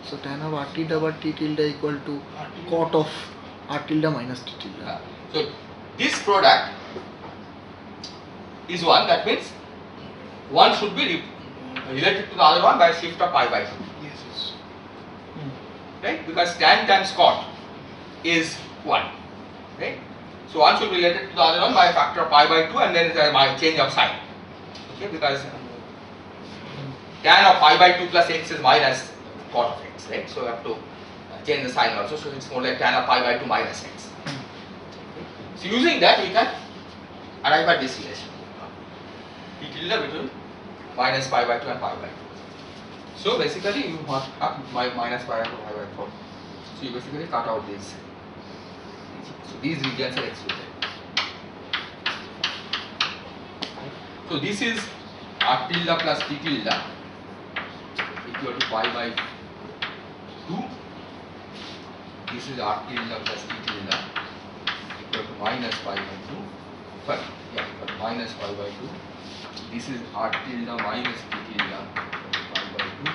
So tan of r tilde by t tilde equal to cot of r tilde minus t tilde. So this product is 1, that means one should be related to the other one by a shift of pi by 2. Yes, yes. Right? Because tan times cot is 1. Right? So one should be related to the other one by a factor of pi by 2 and then my change of sign. Okay, because tan of pi by 2 plus x is minus cot of x, right? So you have to change the sign also, so it's more like tan of pi by 2 minus x. So using that we can arrive at this relation. P tilde between minus pi by 2 and pi by 2. So basically you have minus pi by 2 pi by 4. So you basically cut out these. So these regions are excluded. So this is r tilde plus t tilde equal to pi by 2. This is r tilde plus t tilde equal to minus pi by 2. Sorry, yeah, equal to minus pi by 2. This is r tilde minus t tilde equal to pi by 2.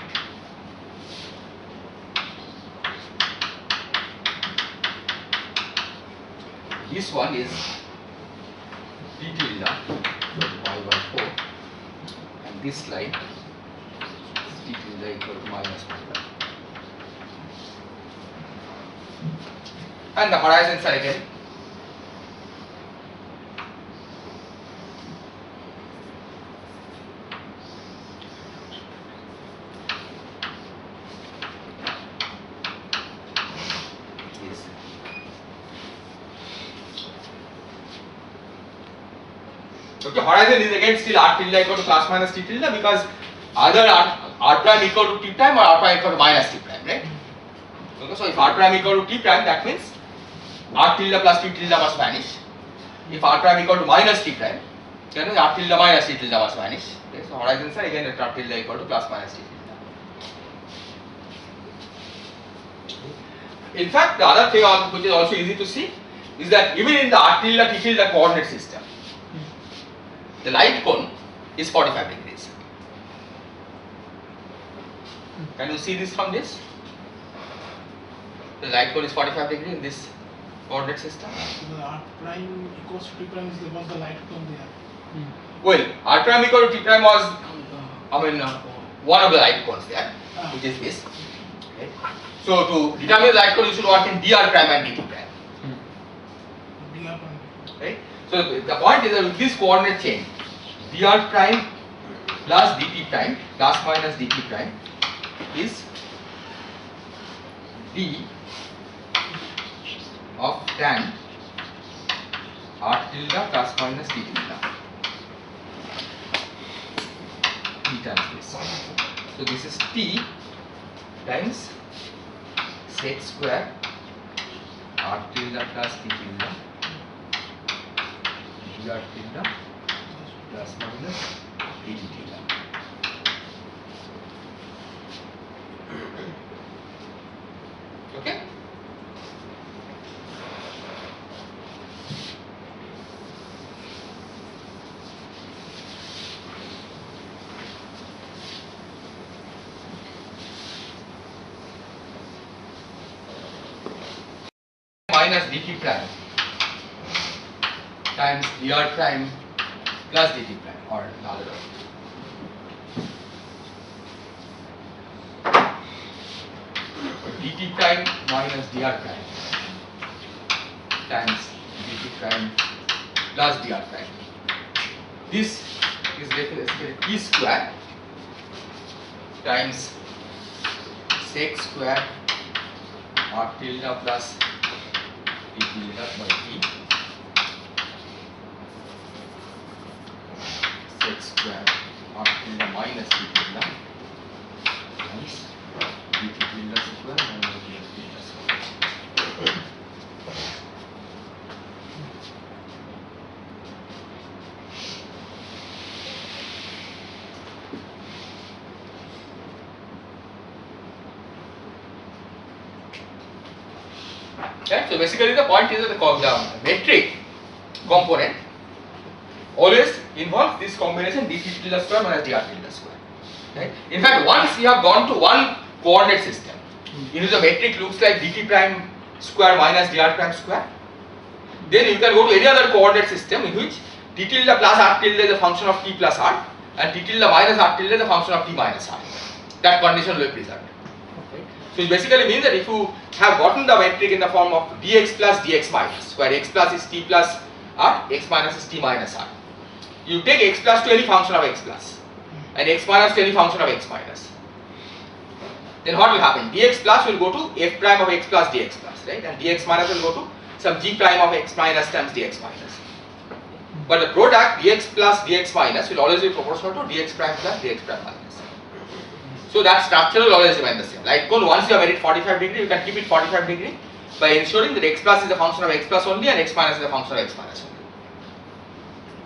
This one is t tilde equal to pi by 4, and this line is t tilde equal to minus pi by 2. And the horizons are again this. Okay, horizon is again still r tilde equal to plus minus t tilde, because either r prime equal to t prime or r prime equal to minus t prime, right? Okay, so if r prime equal to t prime, that means r tilde plus t tilde must vanish. If r prime equal to minus t prime, then r tilde minus t tilde must vanish. Okay, so horizons are again at r tilde equal to plus minus t tilde. In fact, the other thing which is also easy to see is that even in the r tilde t tilde coordinate system, the light cone is 45 degrees. Can you see this from this? The light cone is 45 degrees in this coordinate system. The r prime equals to t prime is the was the light cone there. Well, r prime equal to t prime was, one of the light cones there, which is this. Okay. So to determine the light cone, you should work in dr prime and dt prime. dr prime. Right? So the point is that with this coordinate change, dr prime plus dt prime plus minus dt prime is d of tan r tilde plus minus t tilde. T times this. So this is t times sec square r tilde plus t tilde dr tilde plus minus dt tilde. Okay? Minus dt prime times dr prime plus dt prime, or another way. Dt prime minus dr prime times dt prime plus dr prime. This is basically t square times sec square r tilde plus t tilde by t sec square r tilde minus t tilde times dt tilde square minus dt tilde square. Right? So basically the point is that the metric component always involves this combination dt tilde square minus dr tilde square. Right? In fact, once you have gone to one coordinate system in which the metric looks like dt prime square minus dr prime square, then you can go to any other coordinate system in which t tilde plus r tilde is a function of t plus r and t tilde minus r tilde is a function of t minus r. That condition will be preserved. So it basically means that if you have gotten the metric in the form of dx plus dx minus, where x plus is t plus r, x minus is t minus r, you take x plus to any function of x plus. and x minus to any function of x minus, then what will happen? Dx plus will go to f prime of x plus dx plus, right? And dx minus will go to some g prime of x minus times dx minus. But the product dx plus dx minus will always be proportional to dx prime plus dx prime minus. So that structure will always remain the same. Light cone, once you have made it 45 degree, you can keep it 45 degree by ensuring that x plus is a function of x plus only and x minus is a function of x minus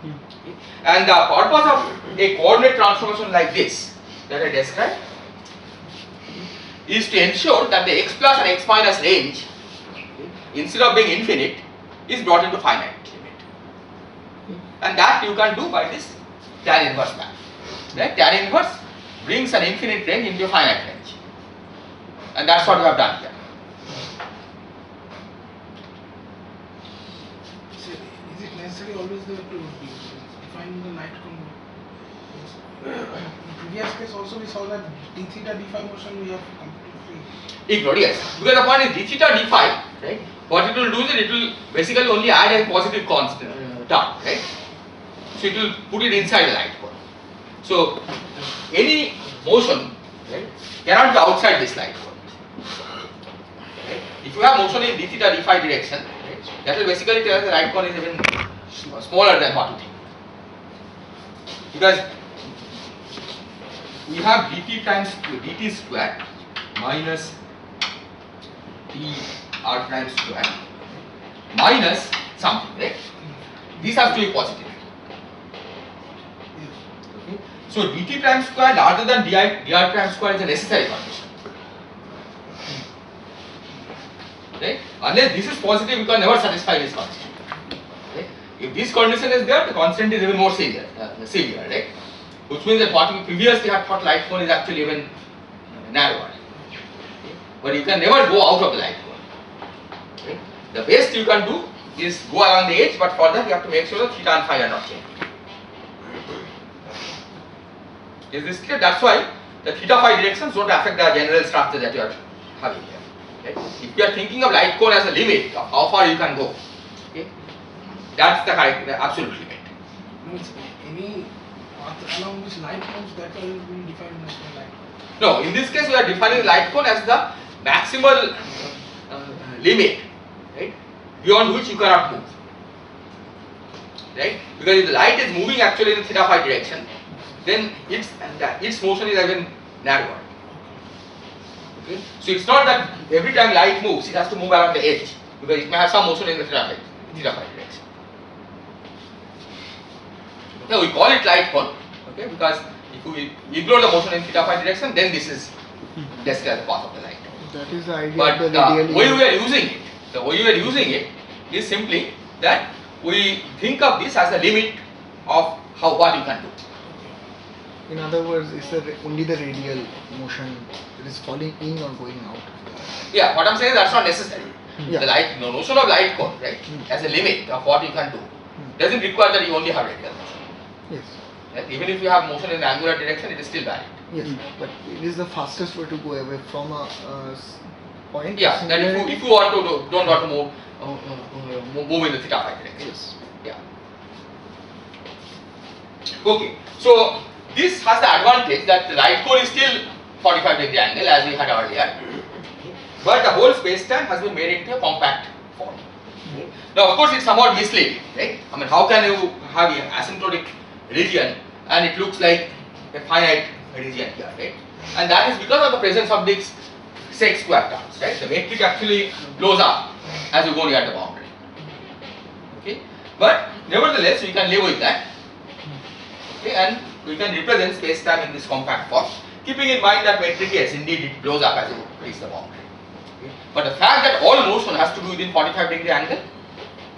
only. Okay. And the purpose of a coordinate transformation like this that I described is to ensure that the x plus and x minus range, instead of being infinite, is brought into finite limit. And that you can do by this tan inverse map. Right? Tan inverse brings an infinite range into a finite range. And that's what we have done here. So is it necessary always there to define the light cone? In previous case also we saw that d theta d phi motion we have completely Ignored, yes. Because the point is d theta d phi, right? What it will do is it will basically only add a positive constant term, right? So it will put it inside the light cone. So any motion, right, cannot be outside this light cone. Right? If you have motion in d theta d phi direction, right, that will basically tell us the light cone is even smaller than what you think. Because we have dt times dt square minus t r prime square minus something, right? This has to be positive. Okay. So dt prime square larger than dr prime square is a necessary condition. Right? Unless this is positive, you can never satisfy this condition. Right? If this condition is there, the constant is even more severe, right? Which means that what we previously had thought light cone is actually even narrower. Okay? But you can never go out of the light cone. Okay? The best you can do is go along the edge, but for that you have to make sure that theta and phi are not changing. Is this clear? That's why the theta phi directions don't affect the general structure that you are having here. Right? If you are thinking of light cone as a limit of how far you can go, okay, that's the absolute limit. means any path along which light cones that will be defined as the light cone. No, in this case we are defining light cone as the maximal limit, right, beyond which you cannot move. Right? Because if the light is moving actually in theta phi direction, then its motion is even narrower. Okay? So it's not that every time light moves, it has to move around the edge, because it may have some motion in the theta phi direction. Now we call it light cone, okay? Because if we ignore the motion in theta phi direction, then this is just as the path of the light. That is the idea But of the the radial way we are using it, is simply that we think of this as a limit of what you can do. In other words, it's only the radial motion that is falling in or going out. Yeah, what I'm saying is that's not necessary. Yeah. The notion of light cone, right, as a limit of what you can do, doesn't require that you only have radial motion. Yes. Right? Even if you have motion in angular direction, it is still valid. Yes. But it is the fastest way to go away from a point. of Yeah, that singularity. if you want to don't want to move in the theta phi direction. Yes. Yeah. Okay, so this has the advantage that the light cone is still 45-degree angle as we had earlier, but the whole space-time has been made into a compact form. Now, of course, it's somewhat misleading, right? I mean, how can you have an asymptotic region and it looks like a finite region here, right? And that is because of the presence of these sec square terms, right? The metric actually blows up as you go near the boundary. Okay, but nevertheless, we can live with that. Okay, and we can represent space-time in this compact form, keeping in mind that metric, yes, indeed it blows up as you reach the boundary. Okay. But the fact that all motion has to be within 45-degree angle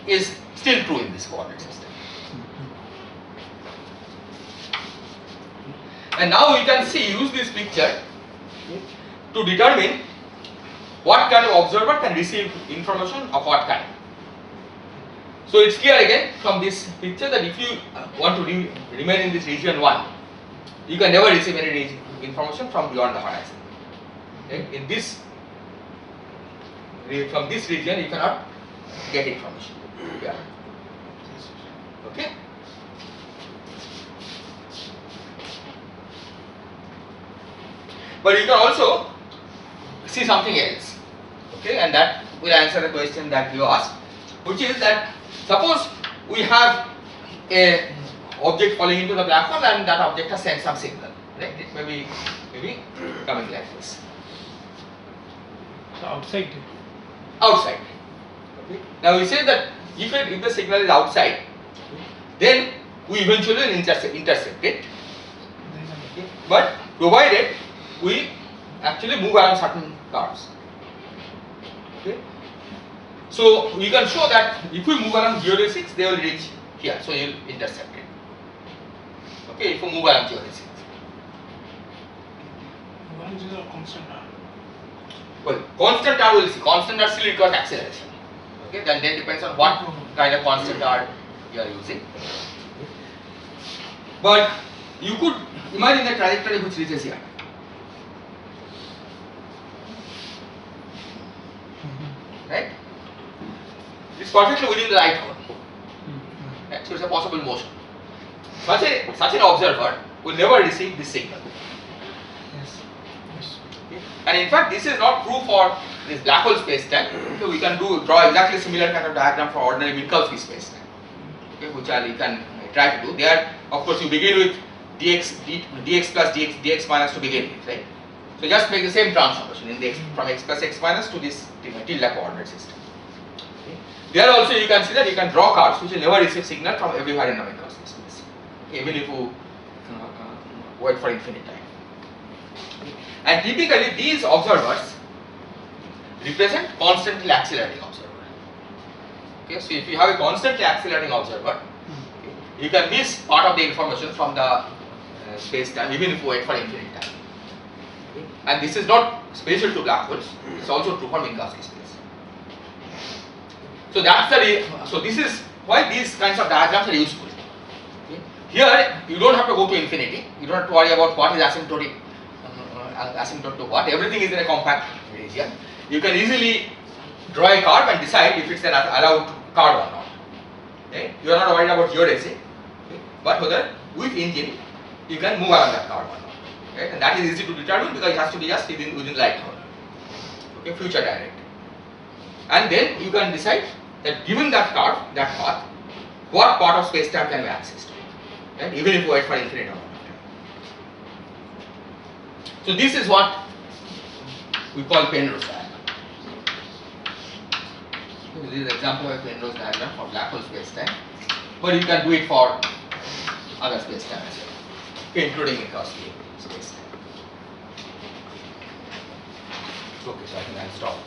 is still true in this coordinate system. And now we can use this picture to determine what kind of observer can receive information of what kind. So it's clear again from this picture that if you want to remain in this region 1, you can never receive any information from beyond the horizon. Okay? In this, from this region you cannot get information. Yeah. Okay. But you can also see something else, okay, and that will answer the question that you asked, which is that suppose we have a object falling into the black hole and that object has sent some signal, right? It may be coming like this. So outside. Outside. Okay. Now we say that if the signal is outside, then we eventually will intercept it. Okay. But provided we actually move around certain curves. Okay. So you can show that if we move around 0 to 6, they will reach here, so you will intercept it. Okay, if we move around 0 to 6. One is a constant R. Well, constant R will see. Constant R still requires acceleration. Okay, then depends on what kind of constant R you are using. But you could imagine the trajectory which reaches here. Right? It's perfectly within the light hour. Right? So it's a possible motion. Such an observer will never receive this signal. Yes. Yes. Okay? And in fact, this is not true for this black hole space-time. So we can draw exactly similar kind of diagram for ordinary Minkowski space-time, okay, which you can try to do. There, of course, you begin with dx plus dx minus to begin with, right? So just make the same transformation in the from x plus x minus to this tilde coordinate system. Okay. There also you can see that you can draw curves which will never receive signal from everywhere in the Minkowski space, even if you wait for infinite time. Okay. And typically these observers represent constantly accelerating observer. Okay, so if you have a constantly accelerating observer, okay, you can miss part of the information from the space time even if you wait for infinite time. Okay. And this is not special to black holes; it's also true for Minkowski space. So that's so this is why these kinds of diagrams are useful. Okay. Here you don't have to go to infinity. You don't have to worry about what is asymptotic, asymptote to what. Everything is in a compact region. You can easily draw a curve and decide if it's an allowed curve or not. Okay? You are not worried about your essay, okay? But whether with engine you can move around that curve or not. Okay? And that is easy to determine because it has to be just within light hour. Okay, future direct. And then you can decide that given that curve, that path, what part of space time can be accessed, right? Even if you wait for infinite amount of time. So this is what we call Penrose diagram. So this is an example of a Penrose diagram for black hole space time, but you can do it for other space time as well, okay, including Minkowski space time. Okay, so I think I'll stop.